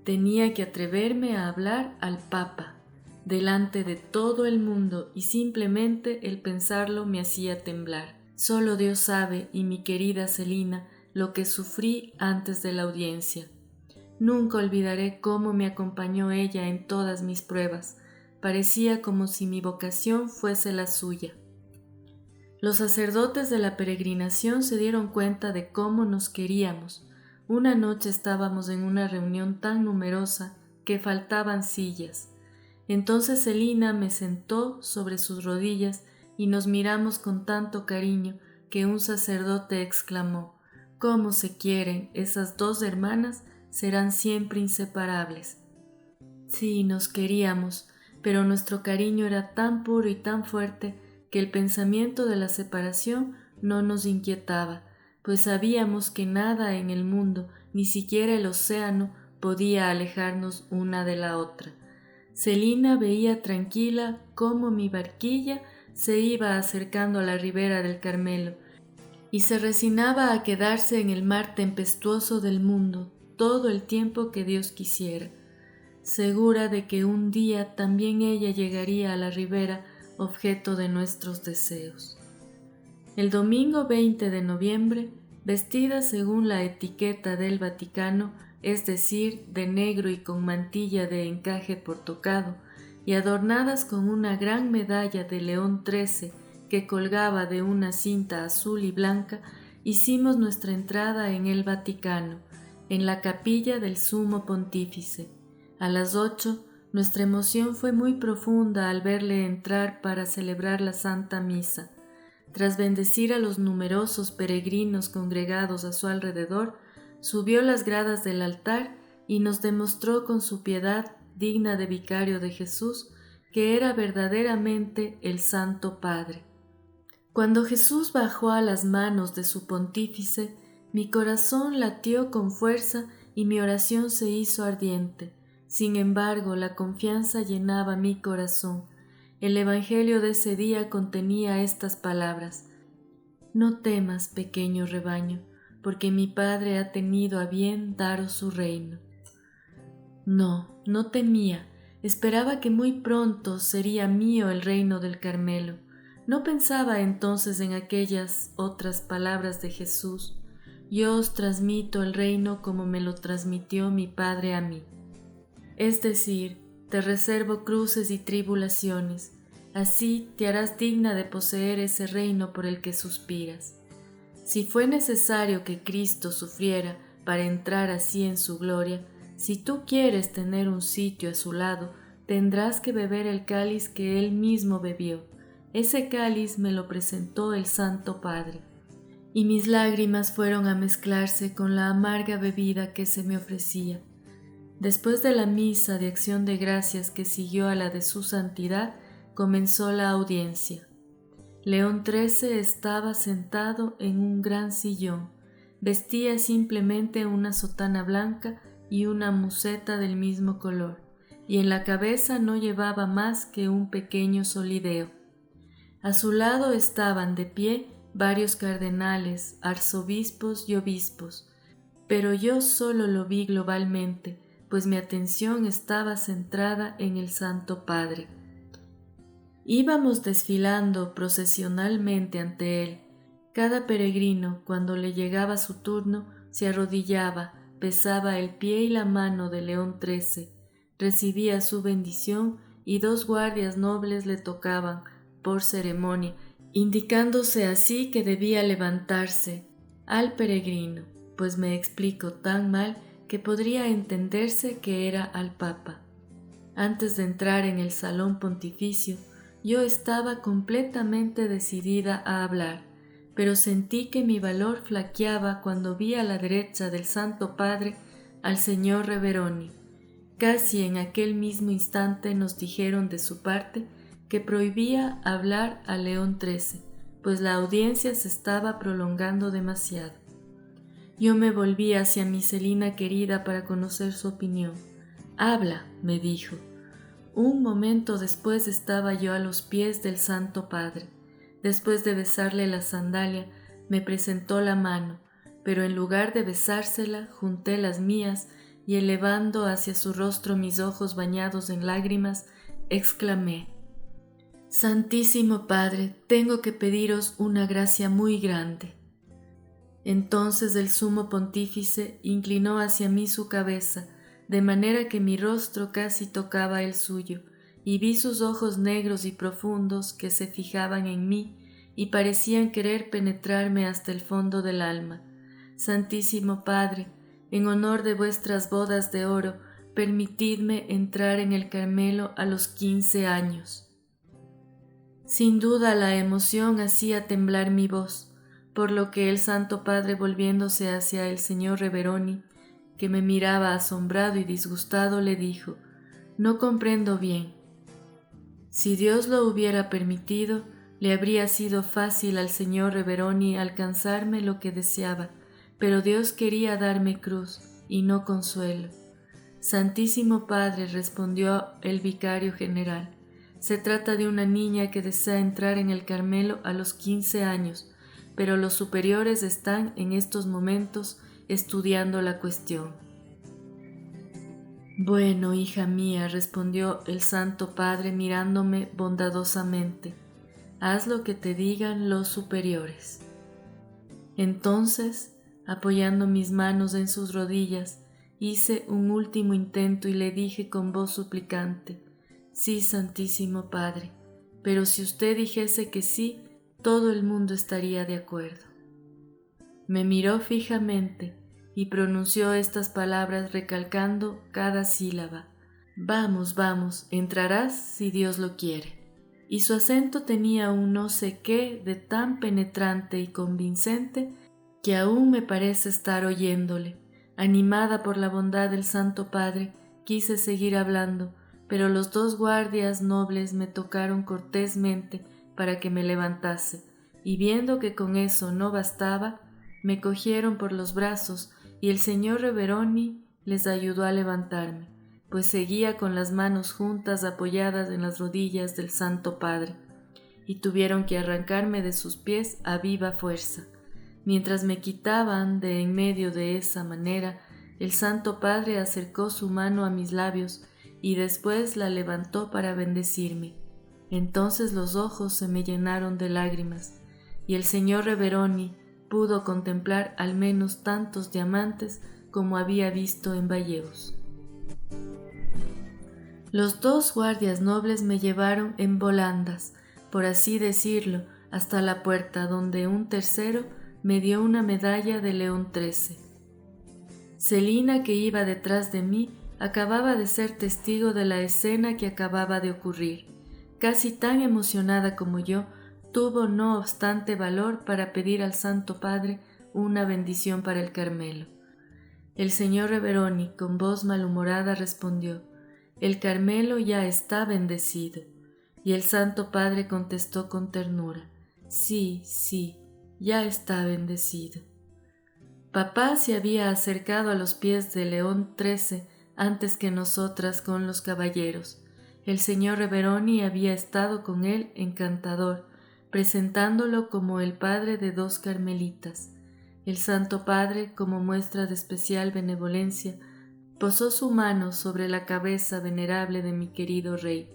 Tenía que atreverme a hablar al Papa, delante de todo el mundo, y simplemente el pensarlo me hacía temblar. Solo Dios sabe, y mi querida Celina, lo que sufrí antes de la audiencia. Nunca olvidaré cómo me acompañó ella en todas mis pruebas. Parecía como si mi vocación fuese la suya. Los sacerdotes de la peregrinación se dieron cuenta de cómo nos queríamos. Una noche estábamos en una reunión tan numerosa que faltaban sillas. Entonces Celina me sentó sobre sus rodillas y nos miramos con tanto cariño que un sacerdote exclamó: «¿Cómo se quieren? Esas dos hermanas serán siempre inseparables». Sí, nos queríamos, pero nuestro cariño era tan puro y tan fuerte que el pensamiento de la separación no nos inquietaba, pues sabíamos que nada en el mundo, ni siquiera el océano, podía alejarnos una de la otra. Celina veía tranquila cómo mi barquilla se iba acercando a la ribera del Carmelo y se resignaba a quedarse en el mar tempestuoso del mundo, todo el tiempo que Dios quisiera, segura de que un día también ella llegaría a la ribera objeto de nuestros deseos. El domingo 20 de noviembre, vestida según la etiqueta del Vaticano, es decir, de negro y con mantilla de encaje por tocado, y adornadas con una gran medalla de León XIII que colgaba de una cinta azul y blanca, hicimos nuestra entrada en el Vaticano, en la capilla del Sumo Pontífice. A las 8, nuestra emoción fue muy profunda al verle entrar para celebrar la Santa Misa. Tras bendecir a los numerosos peregrinos congregados a su alrededor, subió las gradas del altar y nos demostró con su piedad, digna de vicario de Jesús, que era verdaderamente el Santo Padre. Cuando Jesús bajó a las manos de su pontífice, mi corazón latió con fuerza y mi oración se hizo ardiente. Sin embargo, la confianza llenaba mi corazón. El Evangelio de ese día contenía estas palabras: «No temas, pequeño rebaño, porque mi Padre ha tenido a bien daros su reino». No temía. Esperaba que muy pronto sería mío el reino del Carmelo. No pensaba entonces en aquellas otras palabras de Jesús: «Yo os transmito el reino como me lo transmitió mi Padre a mí». Es decir, te reservo cruces y tribulaciones, así te harás digna de poseer ese reino por el que suspiras. Si fue necesario que Cristo sufriera para entrar así en su gloria, si tú quieres tener un sitio a su lado, tendrás que beber el cáliz que Él mismo bebió. Ese cáliz me lo presentó el Santo Padre, y mis lágrimas fueron a mezclarse con la amarga bebida que se me ofrecía. Después de la misa de acción de gracias que siguió a la de su santidad, comenzó la audiencia. León XIII estaba sentado en un gran sillón. Vestía simplemente una sotana blanca y una museta del mismo color, y en la cabeza no llevaba más que un pequeño solideo. A su lado estaban de pie varios cardenales, arzobispos y obispos, pero yo solo lo vi globalmente, pues mi atención estaba centrada en el Santo Padre. Íbamos desfilando procesionalmente ante él. Cada peregrino, cuando le llegaba su turno, se arrodillaba, besaba el pie y la mano de León XIII, recibía su bendición y 2 guardias nobles le tocaban, por ceremonia, indicándose así que debía levantarse al peregrino, pues me explico tan mal que podría entenderse que era al Papa. Antes de entrar en el salón pontificio, yo estaba completamente decidida a hablar, pero sentí que mi valor flaqueaba cuando vi a la derecha del Santo Padre al señor Reveroni. Casi en aquel mismo instante nos dijeron de su parte que prohibía hablar a León XIII, pues la audiencia se estaba prolongando demasiado. Yo me volví hacia mi Celina querida para conocer su opinión. «Habla», me dijo. Un momento después estaba yo a los pies del Santo Padre. Después de besarle la sandalia, me presentó la mano, pero en lugar de besársela, junté las mías y elevando hacia su rostro mis ojos bañados en lágrimas, exclamé: «Santísimo Padre, tengo que pediros una gracia muy grande». Entonces el sumo pontífice inclinó hacia mí su cabeza, de manera que mi rostro casi tocaba el suyo, y vi sus ojos negros y profundos que se fijaban en mí y parecían querer penetrarme hasta el fondo del alma. «Santísimo Padre, en honor de vuestras bodas de oro, permitidme entrar en el Carmelo a los 15 años». Sin duda la emoción hacía temblar mi voz, por lo que el Santo Padre, volviéndose hacia el señor Reveroni, que me miraba asombrado y disgustado, le dijo: «No comprendo bien». Si Dios lo hubiera permitido, le habría sido fácil al señor Reveroni alcanzarme lo que deseaba, pero Dios quería darme cruz y no consuelo. «Santísimo Padre», respondió el vicario general, «se trata de una niña que desea entrar en el Carmelo a los 15 años, pero los superiores están en estos momentos estudiando la cuestión». Bueno, hija mía, respondió el Santo Padre mirándome bondadosamente, haz lo que te digan los superiores. Entonces, apoyando mis manos en sus rodillas, hice un último intento y le dije con voz suplicante, sí, Santísimo Padre, pero si usted dijese que sí, todo el mundo estaría de acuerdo. Me miró fijamente y pronunció estas palabras recalcando cada sílaba. Vamos, vamos, entrarás si Dios lo quiere. Y su acento tenía un no sé qué de tan penetrante y convincente que aún me parece estar oyéndole. Animada por la bondad del Santo Padre, quise seguir hablando, pero los dos guardias nobles me tocaron cortésmente para que me levantase, y viendo que con eso no bastaba, me cogieron por los brazos y el señor Reveroni les ayudó a levantarme, pues seguía con las manos juntas apoyadas en las rodillas del Santo Padre, y tuvieron que arrancarme de sus pies a viva fuerza. Mientras me quitaban de en medio de esa manera, el Santo Padre acercó su mano a mis labios y después la levantó para bendecirme. Entonces los ojos se me llenaron de lágrimas, y el señor Reveroni pudo contemplar al menos tantos diamantes como había visto en Valleus. Los dos guardias nobles me llevaron en volandas, por así decirlo, hasta la puerta, donde un tercero me dio una medalla de León XIII. Celina, que iba detrás de mí, acababa de ser testigo de la escena que acababa de ocurrir. Casi tan emocionada como yo, tuvo no obstante valor para pedir al Santo Padre una bendición para el Carmelo. El señor Reveroni, con voz malhumorada, respondió, «El Carmelo ya está bendecido». Y el Santo Padre contestó con ternura, «Sí, sí, ya está bendecido». Papá se había acercado a los pies de León XIII antes que nosotras con los caballeros. El señor Reveroni había estado con él encantador, presentándolo como el padre de dos carmelitas. El Santo Padre, como muestra de especial benevolencia, posó su mano sobre la cabeza venerable de mi querido rey,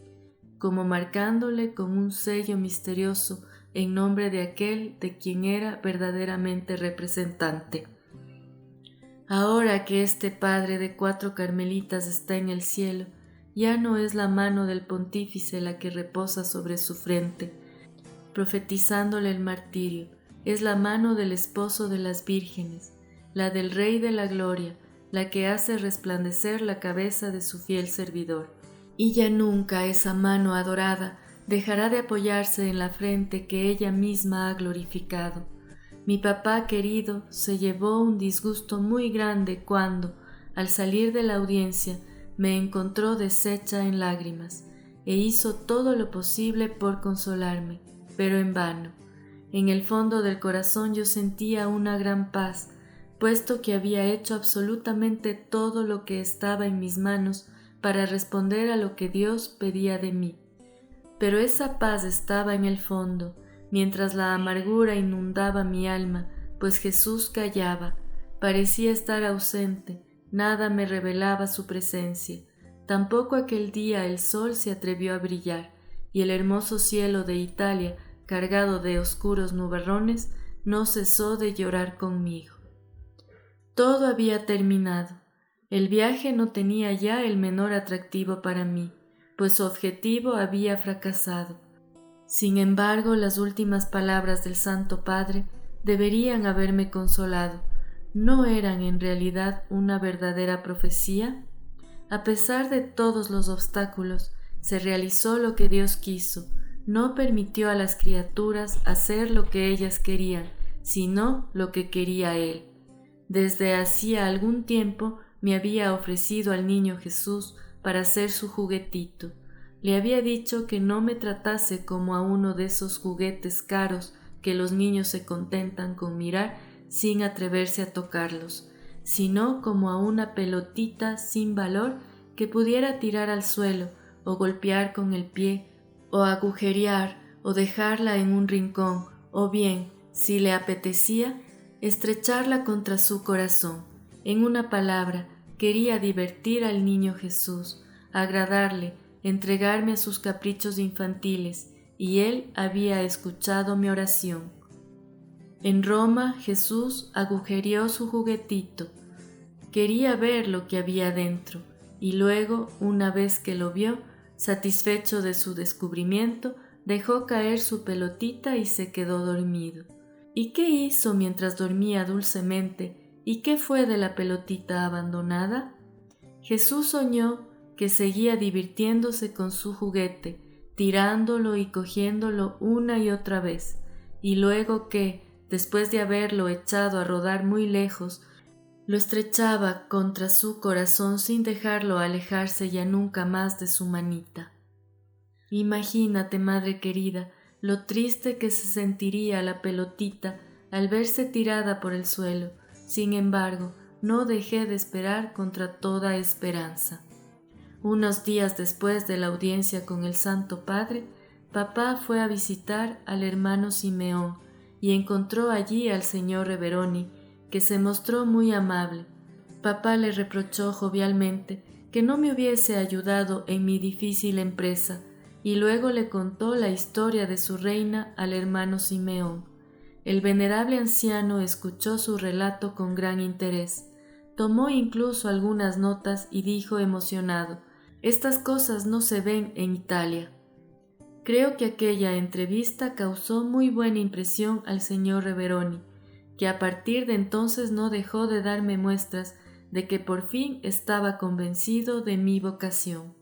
como marcándole con un sello misterioso en nombre de aquel de quien era verdaderamente representante. Ahora que este padre de 4 carmelitas está en el cielo, ya no es la mano del pontífice la que reposa sobre su frente, profetizándole el martirio, es la mano del esposo de las vírgenes, la del Rey de la Gloria, la que hace resplandecer la cabeza de su fiel servidor. Y ya nunca esa mano adorada dejará de apoyarse en la frente que ella misma ha glorificado. Mi papá querido se llevó un disgusto muy grande cuando, al salir de la audiencia, me encontró deshecha en lágrimas, e hizo todo lo posible por consolarme, pero en vano. En el fondo del corazón yo sentía una gran paz, puesto que había hecho absolutamente todo lo que estaba en mis manos para responder a lo que Dios pedía de mí. Pero esa paz estaba en el fondo, mientras la amargura inundaba mi alma, pues Jesús callaba, parecía estar ausente, nada me revelaba su presencia. Tampoco aquel día el sol se atrevió a brillar, y el hermoso cielo de Italia, cargado de oscuros nubarrones, no cesó de llorar conmigo. Todo había terminado. El viaje no tenía ya el menor atractivo para mí, pues su objetivo había fracasado. Sin embargo, las últimas palabras del Santo Padre deberían haberme consolado. ¿No eran en realidad una verdadera profecía? A pesar de todos los obstáculos, se realizó lo que Dios quiso. No permitió a las criaturas hacer lo que ellas querían, sino lo que quería Él. Desde hacía algún tiempo me había ofrecido al niño Jesús para ser su juguetito. Le había dicho que no me tratase como a uno de esos juguetes caros que los niños se contentan con mirar sin atreverse a tocarlos, sino como a una pelotita sin valor que pudiera tirar al suelo o golpear con el pie o agujerear o dejarla en un rincón o bien, si le apetecía, estrecharla contra su corazón. En una palabra, quería divertir al niño Jesús, agradarle, entregarme a sus caprichos infantiles, y él había escuchado mi oración. En Roma, Jesús agujereó su juguetito. Quería ver lo que había dentro, y luego, una vez que lo vio, satisfecho de su descubrimiento, dejó caer su pelotita y se quedó dormido. ¿Y qué hizo mientras dormía dulcemente? ¿Y qué fue de la pelotita abandonada? Jesús soñó que seguía divirtiéndose con su juguete, tirándolo y cogiéndolo una y otra vez, y luego que, después de haberlo echado a rodar muy lejos, lo estrechaba contra su corazón sin dejarlo alejarse ya nunca más de su manita. Imagínate, madre querida, lo triste que se sentiría la pelotita al verse tirada por el suelo. Sin embargo, no dejé de esperar contra toda esperanza. Unos días después de la audiencia con el Santo Padre, papá fue a visitar al hermano Simeón y encontró allí al señor Reveroni, que se mostró muy amable. Papá le reprochó jovialmente que no me hubiese ayudado en mi difícil empresa, y luego le contó la historia de su reina al hermano Simeón. El venerable anciano escuchó su relato con gran interés, tomó incluso algunas notas y dijo emocionado: «Estas cosas no se ven en Italia». Creo que aquella entrevista causó muy buena impresión al señor Reveroni, que a partir de entonces no dejó de darme muestras de que por fin estaba convencido de mi vocación.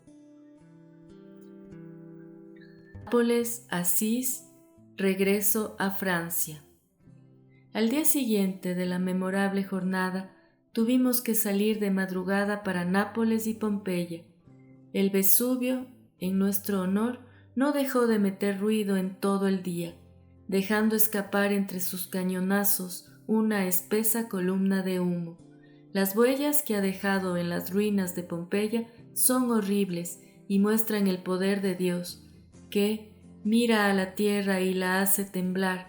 Nápoles, Asís, regreso a Francia. Al día siguiente de la memorable jornada, tuvimos que salir de madrugada para Nápoles y Pompeya. El Vesubio, en nuestro honor, no dejó de meter ruido en todo el día, dejando escapar entre sus cañonazos una espesa columna de humo. Las huellas que ha dejado en las ruinas de Pompeya son horribles y muestran el poder de Dios, que mira a la tierra y la hace temblar,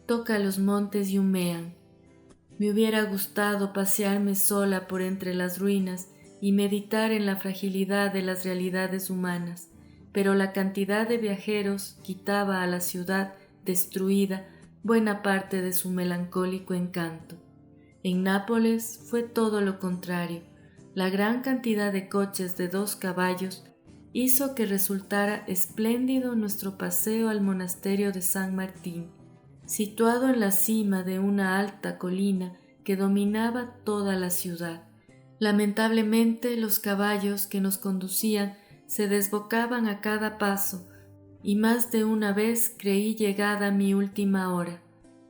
toca los montes y humean. Me hubiera gustado pasearme sola por entre las ruinas y meditar en la fragilidad de las realidades humanas, pero la cantidad de viajeros quitaba a la ciudad destruida buena parte de su melancólico encanto. En Nápoles fue todo lo contrario. La gran cantidad de coches de 2 caballos hizo que resultara espléndido nuestro paseo al monasterio de San Martín, situado en la cima de una alta colina que dominaba toda la ciudad. Lamentablemente, los caballos que nos conducían se desbocaban a cada paso, y más de una vez creí llegada mi última hora.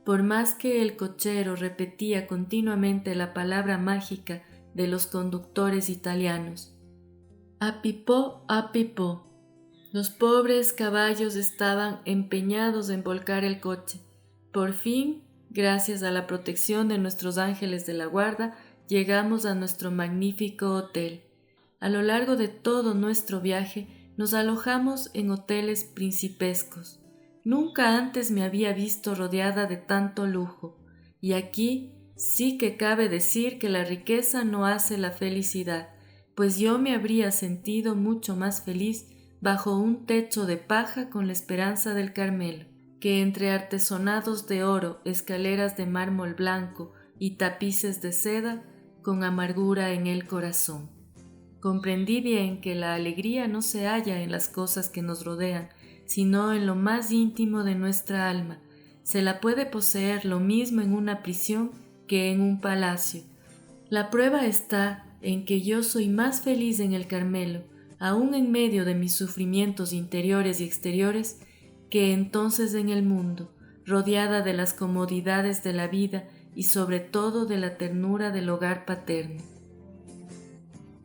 Por más que el cochero repetía continuamente la palabra mágica de los conductores italianos: «A pipò, a pipò». Los pobres caballos estaban empeñados en volcar el coche. Por fin, gracias a la protección de nuestros ángeles de la guarda, llegamos a nuestro magnífico hotel. A lo largo de todo nuestro viaje nos alojamos en hoteles principescos. Nunca antes me había visto rodeada de tanto lujo, y aquí sí que cabe decir que la riqueza no hace la felicidad, pues yo me habría sentido mucho más feliz bajo un techo de paja con la esperanza del Carmelo, que entre artesonados de oro, escaleras de mármol blanco y tapices de seda, con amargura en el corazón. Comprendí bien que la alegría no se halla en las cosas que nos rodean, sino en lo más íntimo de nuestra alma. Se la puede poseer lo mismo en una prisión que en un palacio. La prueba está en que yo soy más feliz en el Carmelo, aún en medio de mis sufrimientos interiores y exteriores, que entonces en el mundo, rodeada de las comodidades de la vida y sobre todo de la ternura del hogar paterno.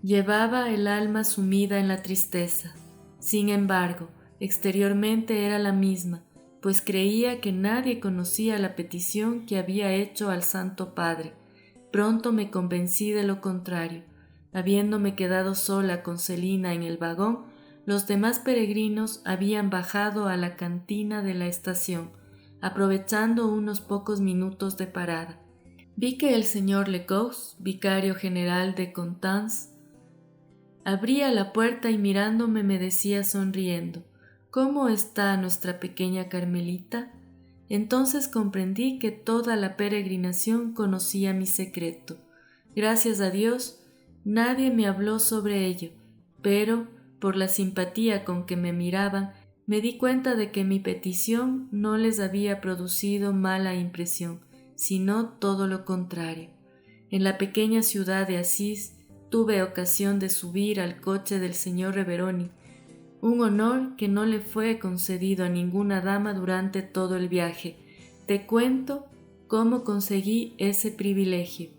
Llevaba el alma sumida en la tristeza. Sin embargo, exteriormente era la misma, pues creía que nadie conocía la petición que había hecho al Santo Padre. Pronto me convencí de lo contrario. Habiéndome quedado sola con Celina en el vagón, los demás peregrinos habían bajado a la cantina de la estación, aprovechando unos pocos minutos de parada. Vi que el señor Lecoux, vicario general de Constance, abría la puerta y mirándome me decía sonriendo: «¿Cómo está nuestra pequeña Carmelita?». Entonces comprendí que toda la peregrinación conocía mi secreto. Gracias a Dios, nadie me habló sobre ello, pero, por la simpatía con que me miraban, me di cuenta de que mi petición no les había producido mala impresión, sino todo lo contrario. En la pequeña ciudad de Asís tuve ocasión de subir al coche del señor Reveroni, un honor que no le fue concedido a ninguna dama durante todo el viaje. Te cuento cómo conseguí ese privilegio.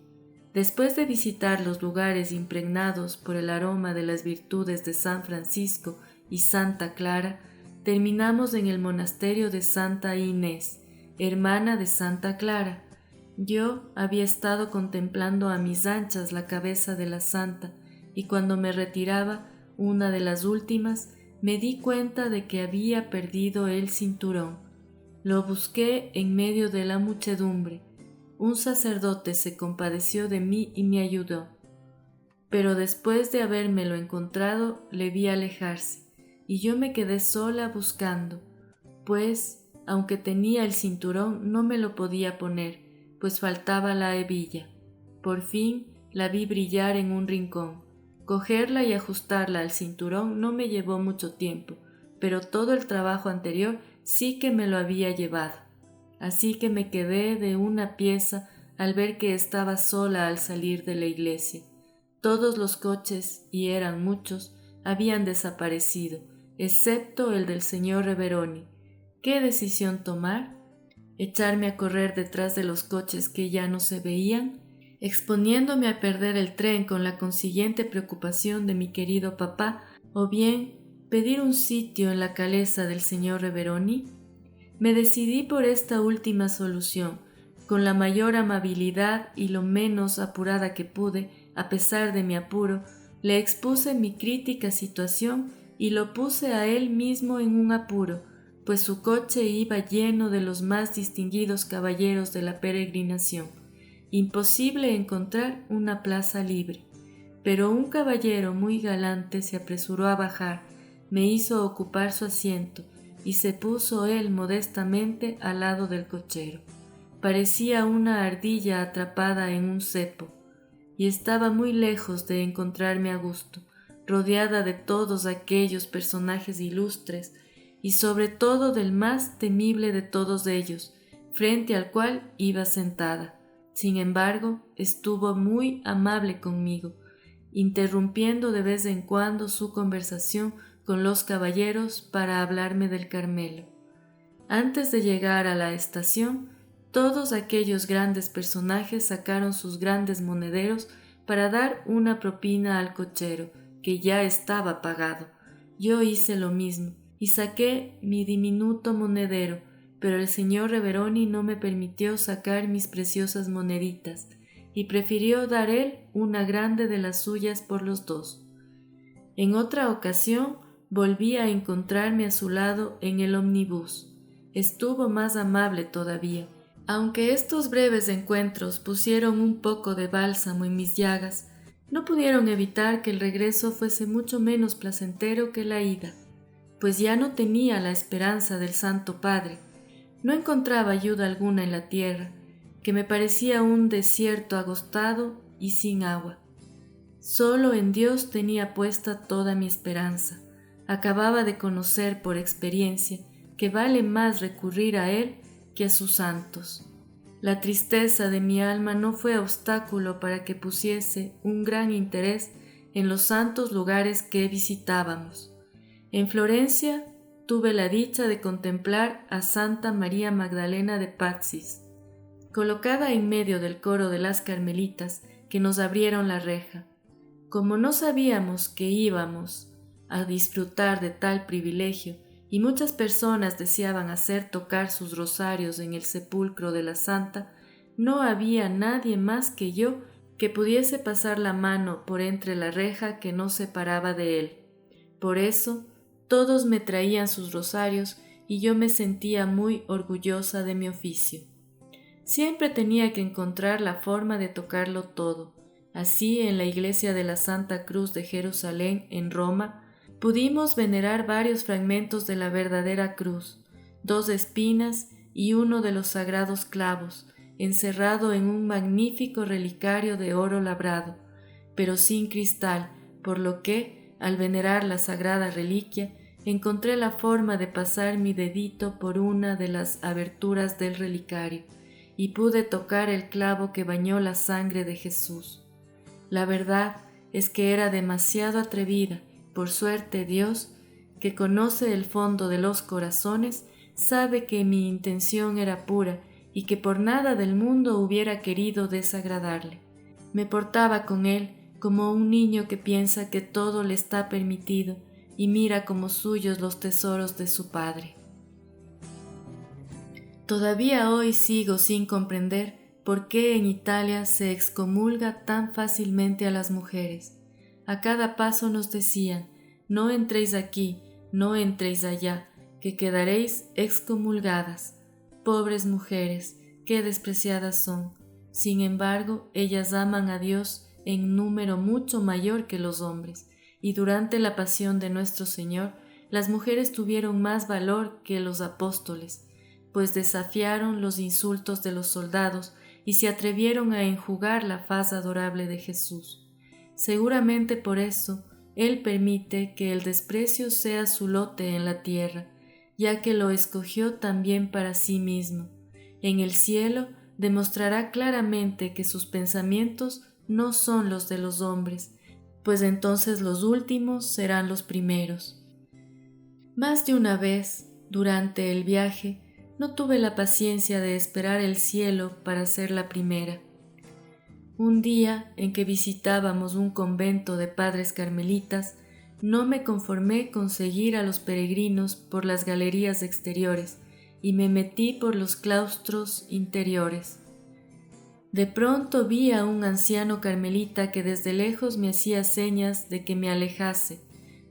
Después de visitar los lugares impregnados por el aroma de las virtudes de San Francisco y Santa Clara, terminamos en el monasterio de Santa Inés, hermana de Santa Clara. Yo había estado contemplando a mis anchas la cabeza de la santa, y cuando me retiraba, una de las últimas, me di cuenta de que había perdido el cinturón. Lo busqué en medio de la muchedumbre. Un sacerdote se compadeció de mí y me ayudó. Pero después de habérmelo encontrado, le vi alejarse, y yo me quedé sola buscando, pues, aunque tenía el cinturón, no me lo podía poner, pues faltaba la hebilla. Por fin la vi brillar en un rincón. Cogerla y ajustarla al cinturón no me llevó mucho tiempo, pero todo el trabajo anterior sí que me lo había llevado. Así que me quedé de una pieza al ver que estaba sola al salir de la iglesia. Todos los coches, y eran muchos, habían desaparecido, excepto el del señor Reveroni. ¿Qué decisión tomar? ¿Echarme a correr detrás de los coches que ya no se veían, exponiéndome a perder el tren con la consiguiente preocupación de mi querido papá, o bien pedir un sitio en la calesa del señor Reveroni? Me decidí por esta última solución. Con la mayor amabilidad y lo menos apurada que pude, a pesar de mi apuro, le expuse mi crítica situación y lo puse a él mismo en un apuro, pues su coche iba lleno de los más distinguidos caballeros de la peregrinación. Imposible encontrar una plaza libre. Pero un caballero muy galante se apresuró a bajar, me hizo ocupar su asiento, y se puso él modestamente al lado del cochero. Parecía una ardilla atrapada en un cepo, y estaba muy lejos de encontrarme a gusto, rodeada de todos aquellos personajes ilustres, y sobre todo del más temible de todos ellos, frente al cual iba sentada. Sin embargo, estuvo muy amable conmigo, interrumpiendo de vez en cuando su conversación con los caballeros para hablarme del Carmelo. Antes de llegar a la estación, todos aquellos grandes personajes sacaron sus grandes monederos para dar una propina al cochero, que ya estaba pagado. Yo hice lo mismo, y saqué mi diminuto monedero, pero el señor Reveroni no me permitió sacar mis preciosas moneditas, y prefirió dar él una grande de las suyas por los dos. En otra ocasión volví a encontrarme a su lado en el omnibus. Estuvo más amable todavía. Aunque estos breves encuentros pusieron un poco de bálsamo en mis llagas, no pudieron evitar que el regreso fuese mucho menos placentero que la ida, pues ya no tenía la esperanza del Santo Padre. No encontraba ayuda alguna en la tierra, que me parecía un desierto agostado y sin agua. Solo en Dios tenía puesta toda mi esperanza. Acababa de conocer por experiencia que vale más recurrir a Él que a sus santos. La tristeza de mi alma no fue obstáculo para que pusiese un gran interés en los santos lugares que visitábamos. En Florencia tuve la dicha de contemplar a Santa María Magdalena de Pazzi, colocada en medio del coro de las carmelitas que nos abrieron la reja. Como no sabíamos que íbamos a disfrutar de tal privilegio y muchas personas deseaban hacer tocar sus rosarios en el sepulcro de la santa, no había nadie más que yo que pudiese pasar la mano por entre la reja que nos separaba de él. Por eso, todos me traían sus rosarios y yo me sentía muy orgullosa de mi oficio. Siempre tenía que encontrar la forma de tocarlo todo. Así, en la iglesia de la Santa Cruz de Jerusalén, en Roma, pudimos venerar varios fragmentos de la verdadera cruz, 2 espinas y uno de los sagrados clavos, encerrado en un magnífico relicario de oro labrado, pero sin cristal, por lo que, al venerar la sagrada reliquia, encontré la forma de pasar mi dedito por una de las aberturas del relicario, y pude tocar el clavo que bañó la sangre de Jesús. La verdad es que era demasiado atrevida. Por suerte Dios, que conoce el fondo de los corazones, sabe que mi intención era pura y que por nada del mundo hubiera querido desagradarle. Me portaba con él como un niño que piensa que todo le está permitido y mira como suyos los tesoros de su padre. Todavía hoy sigo sin comprender por qué en Italia se excomulga tan fácilmente a las mujeres. A cada paso nos decían: no entréis aquí, no entréis allá, que quedaréis excomulgadas. Pobres mujeres, qué despreciadas son. Sin embargo, ellas aman a Dios en número mucho mayor que los hombres, y durante la pasión de nuestro Señor, las mujeres tuvieron más valor que los apóstoles, pues desafiaron los insultos de los soldados y se atrevieron a enjugar la faz adorable de Jesús. Seguramente por eso Él permite que el desprecio sea su lote en la tierra, ya que lo escogió también para sí mismo. En el cielo demostrará claramente que sus pensamientos no son los de los hombres, pues entonces los últimos serán los primeros. Más de una vez, durante el viaje, no tuve la paciencia de esperar el cielo para ser la primera. Un día en que visitábamos un convento de padres carmelitas, no me conformé con seguir a los peregrinos por las galerías exteriores y me metí por los claustros interiores. De pronto vi a un anciano carmelita que desde lejos me hacía señas de que me alejase,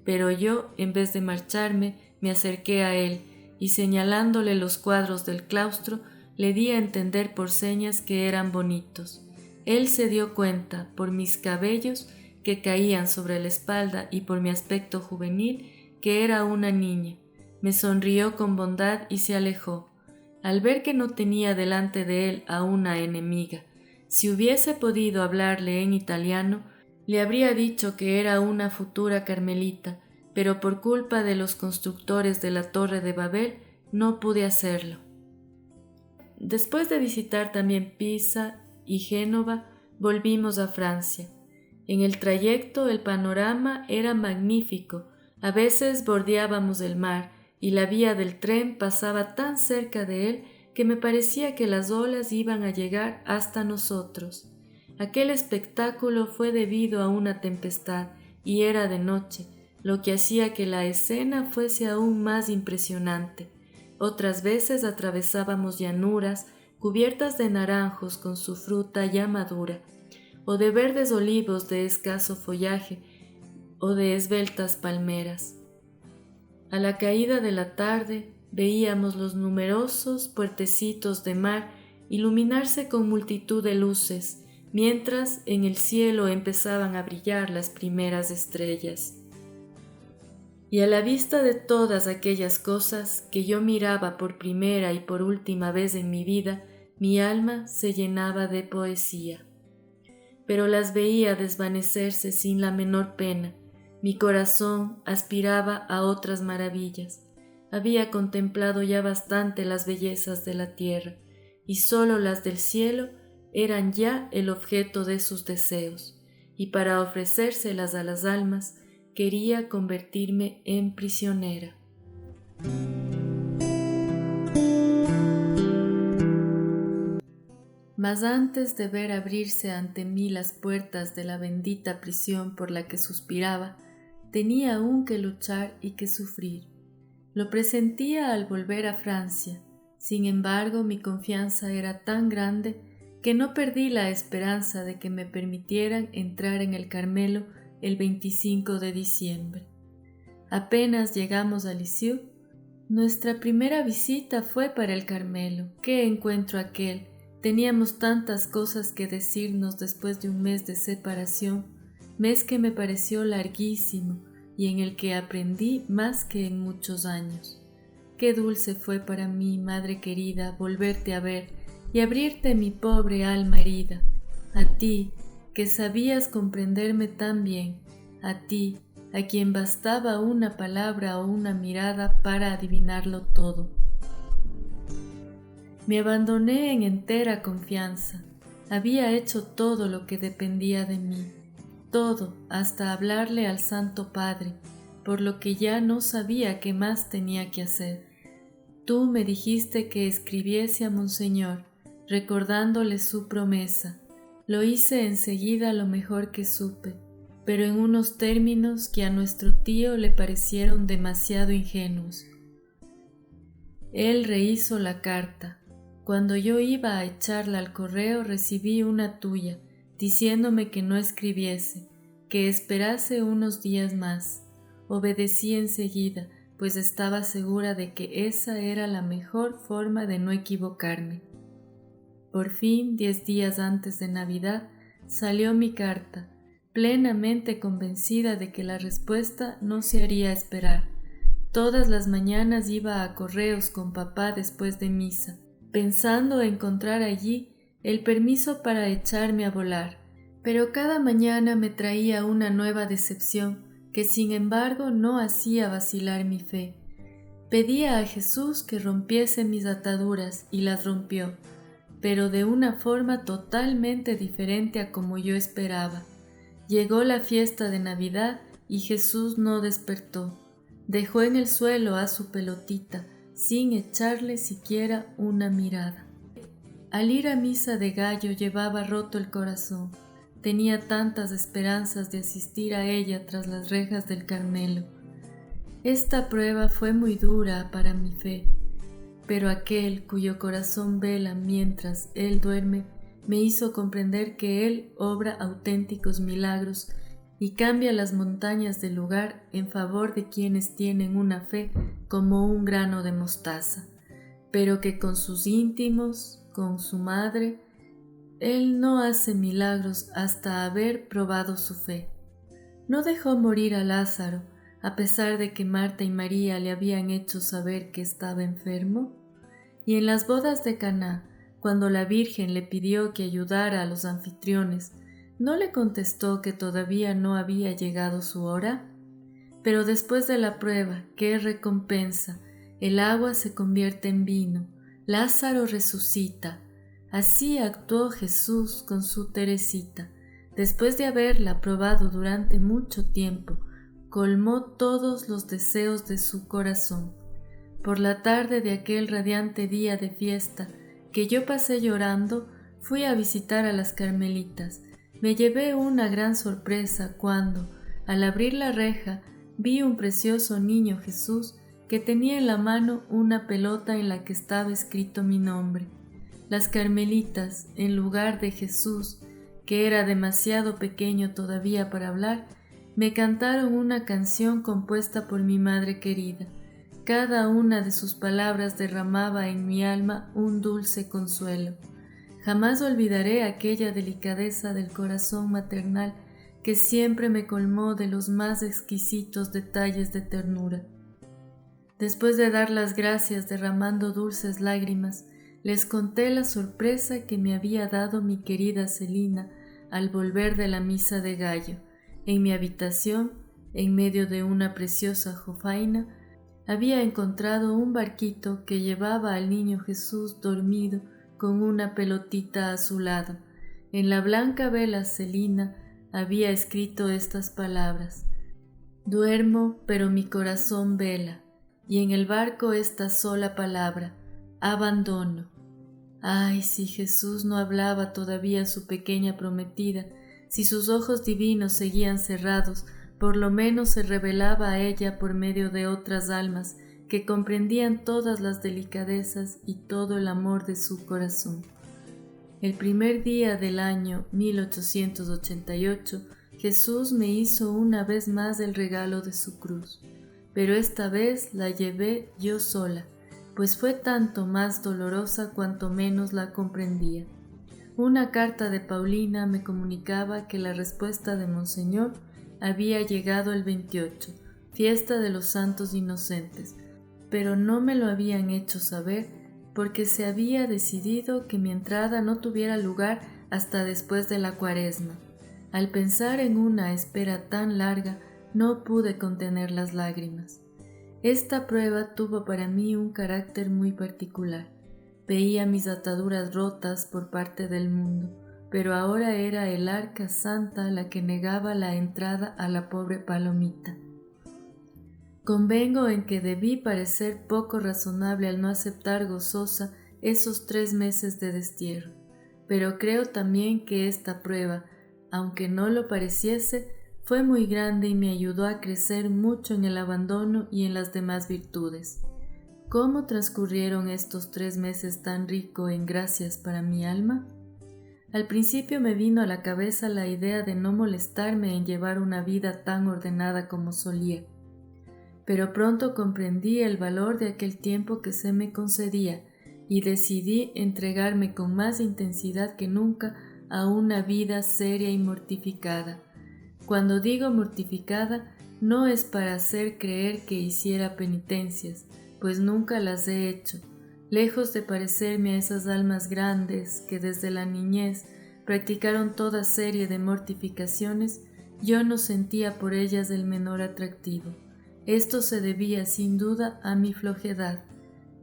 pero yo, en vez de marcharme, me acerqué a él y señalándole los cuadros del claustro, le di a entender por señas que eran bonitos. Él se dio cuenta, por mis cabellos que caían sobre la espalda y por mi aspecto juvenil, que era una niña. Me sonrió con bondad y se alejó. Al ver que no tenía delante de él a una enemiga, si hubiese podido hablarle en italiano, le habría dicho que era una futura carmelita, pero por culpa de los constructores de la Torre de Babel no pude hacerlo. Después de visitar también Pisa y Génova, volvimos a Francia. En el trayecto el panorama era magnífico, a veces bordeábamos el mar y la vía del tren pasaba tan cerca de él que me parecía que las olas iban a llegar hasta nosotros. Aquel espectáculo fue debido a una tempestad y era de noche, lo que hacía que la escena fuese aún más impresionante. Otras veces atravesábamos llanuras cubiertas de naranjos con su fruta ya madura, o de verdes olivos de escaso follaje, o de esbeltas palmeras. A la caída de la tarde veíamos los numerosos puertecitos de mar iluminarse con multitud de luces, mientras en el cielo empezaban a brillar las primeras estrellas. Y a la vista de todas aquellas cosas que yo miraba por primera y por última vez en mi vida, mi alma se llenaba de poesía. Pero las veía desvanecerse sin la menor pena. Mi corazón aspiraba a otras maravillas. Había contemplado ya bastante las bellezas de la tierra, y sólo las del cielo eran ya el objeto de sus deseos, y para ofrecérselas a las almas, quería convertirme en prisionera. Mas antes de ver abrirse ante mí las puertas de la bendita prisión por la que suspiraba, tenía aún que luchar y que sufrir. Lo presentía al volver a Francia. Sin embargo, mi confianza era tan grande que no perdí la esperanza de que me permitieran entrar en el Carmelo el 25 de diciembre. Apenas llegamos a Lisieux, nuestra primera visita fue para el Carmelo. ¡Qué encuentro aquel! Teníamos tantas cosas que decirnos después de un mes de separación, mes que me pareció larguísimo y en el que aprendí más que en muchos años. Qué dulce fue para mí, madre querida, volverte a ver y abrirte mi pobre alma herida. A ti, que sabías comprenderme tan bien, a ti, a quien bastaba una palabra o una mirada para adivinarlo todo. Me abandoné en entera confianza. Había hecho todo lo que dependía de mí, todo hasta hablarle al Santo Padre, por lo que ya no sabía qué más tenía que hacer. Tú me dijiste que escribiese a Monseñor, recordándole su promesa. Lo hice enseguida lo mejor que supe, pero en unos términos que a nuestro tío le parecieron demasiado ingenuos. Él rehizo la carta. Cuando yo iba a echarla al correo recibí una tuya, diciéndome que no escribiese, que esperase unos días más. Obedecí enseguida, pues estaba segura de que esa era la mejor forma de no equivocarme. Por fin, 10 días antes de Navidad, salió mi carta, plenamente convencida de que la respuesta no se haría esperar. Todas las mañanas iba a correos con papá después de misa, pensando encontrar allí el permiso para echarme a volar, pero cada mañana me traía una nueva decepción que sin embargo no hacía vacilar mi fe. Pedía a Jesús que rompiese mis ataduras y las rompió, pero de una forma totalmente diferente a como yo esperaba. Llegó la fiesta de Navidad y Jesús no despertó. Dejó en el suelo a su pelotita, sin echarle siquiera una mirada. Al ir a misa de gallo llevaba roto el corazón. Tenía tantas esperanzas de asistir a ella tras las rejas del Carmelo. Esta prueba fue muy dura para mi fe, pero aquel cuyo corazón vela mientras él duerme me hizo comprender que él obra auténticos milagros y cambia las montañas del lugar en favor de quienes tienen una fe como un grano de mostaza, pero que con sus íntimos, con su madre, él no hace milagros hasta haber probado su fe. No dejó morir a Lázaro, a pesar de que Marta y María le habían hecho saber que estaba enfermo. Y en las bodas de Caná, cuando la Virgen le pidió que ayudara a los anfitriones, ¿no le contestó que todavía no había llegado su hora? Pero después de la prueba, ¿qué recompensa? El agua se convierte en vino, Lázaro resucita. Así actuó Jesús con su Teresita. Después de haberla probado durante mucho tiempo, colmó todos los deseos de su corazón. Por la tarde de aquel radiante día de fiesta que yo pasé llorando, fui a visitar a las Carmelitas. Me llevé una gran sorpresa cuando, al abrir la reja, vi un precioso niño Jesús que tenía en la mano una pelota en la que estaba escrito mi nombre. Las Carmelitas, en lugar de Jesús, que era demasiado pequeño todavía para hablar, me cantaron una canción compuesta por mi madre querida. Cada una de sus palabras derramaba en mi alma un dulce consuelo. Jamás olvidaré aquella delicadeza del corazón maternal que siempre me colmó de los más exquisitos detalles de ternura. Después de dar las gracias derramando dulces lágrimas, les conté la sorpresa que me había dado mi querida Celina al volver de la misa de gallo. En mi habitación, en medio de una preciosa jofaina, había encontrado un barquito que llevaba al niño Jesús dormido con una pelotita a su lado. En la blanca vela Celina había escrito estas palabras: «Duermo, pero mi corazón vela», y en el barco esta sola palabra: «abandono». Ay, si Jesús no hablaba todavía a su pequeña prometida, si sus ojos divinos seguían cerrados, por lo menos se revelaba a ella por medio de otras almas que comprendían todas las delicadezas y todo el amor de su corazón. El primer día del año 1888, Jesús me hizo una vez más el regalo de su cruz, pero esta vez la llevé yo sola. pues fue tanto más dolorosa cuanto menos la comprendía. Una carta de Paulina me comunicaba que la respuesta de Monseñor había llegado el 28, fiesta de los santos inocentes, pero no me lo habían hecho saber porque se había decidido que mi entrada no tuviera lugar hasta después de la Cuaresma. Al pensar en una espera tan larga, no pude contener las lágrimas. Esta prueba tuvo para mí un carácter muy particular. Veía mis ataduras rotas por parte del mundo, pero ahora era el arca santa la que negaba la entrada a la pobre palomita. Convengo en que debí parecer poco razonable al no aceptar gozosa esos 3 meses de destierro, pero creo también que esta prueba, aunque no lo pareciese, fue muy grande y me ayudó a crecer mucho en el abandono y en las demás virtudes. ¿Cómo transcurrieron estos 3 meses tan rico en gracias para mi alma? Al principio me vino a la cabeza la idea de no molestarme en llevar una vida tan ordenada como solía, pero pronto comprendí el valor de aquel tiempo que se me concedía y decidí entregarme con más intensidad que nunca a una vida seria y mortificada. Cuando digo mortificada, no es para hacer creer que hiciera penitencias, pues nunca las he hecho. Lejos de parecerme a esas almas grandes que desde la niñez practicaron toda serie de mortificaciones, yo no sentía por ellas el menor atractivo. Esto se debía sin duda a mi flojedad,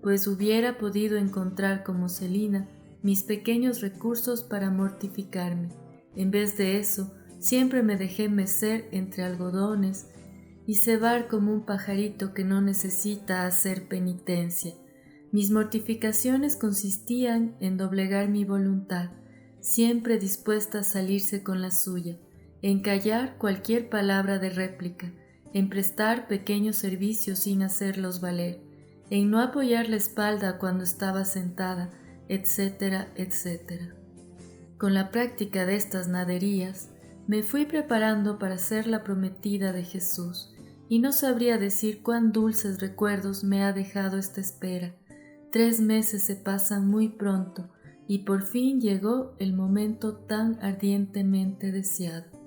pues hubiera podido encontrar como Celina mis pequeños recursos para mortificarme. En vez de eso, siempre me dejé mecer entre algodones y cebar como un pajarito que no necesita hacer penitencia. Mis mortificaciones consistían en doblegar mi voluntad, siempre dispuesta a salirse con la suya, en callar cualquier palabra de réplica, en prestar pequeños servicios sin hacerlos valer, en no apoyar la espalda cuando estaba sentada, etcétera, etcétera. Con la práctica de estas naderías, me fui preparando para ser la prometida de Jesús, y no sabría decir cuán dulces recuerdos me ha dejado esta espera. 3 meses se pasan muy pronto, y por fin llegó el momento tan ardientemente deseado.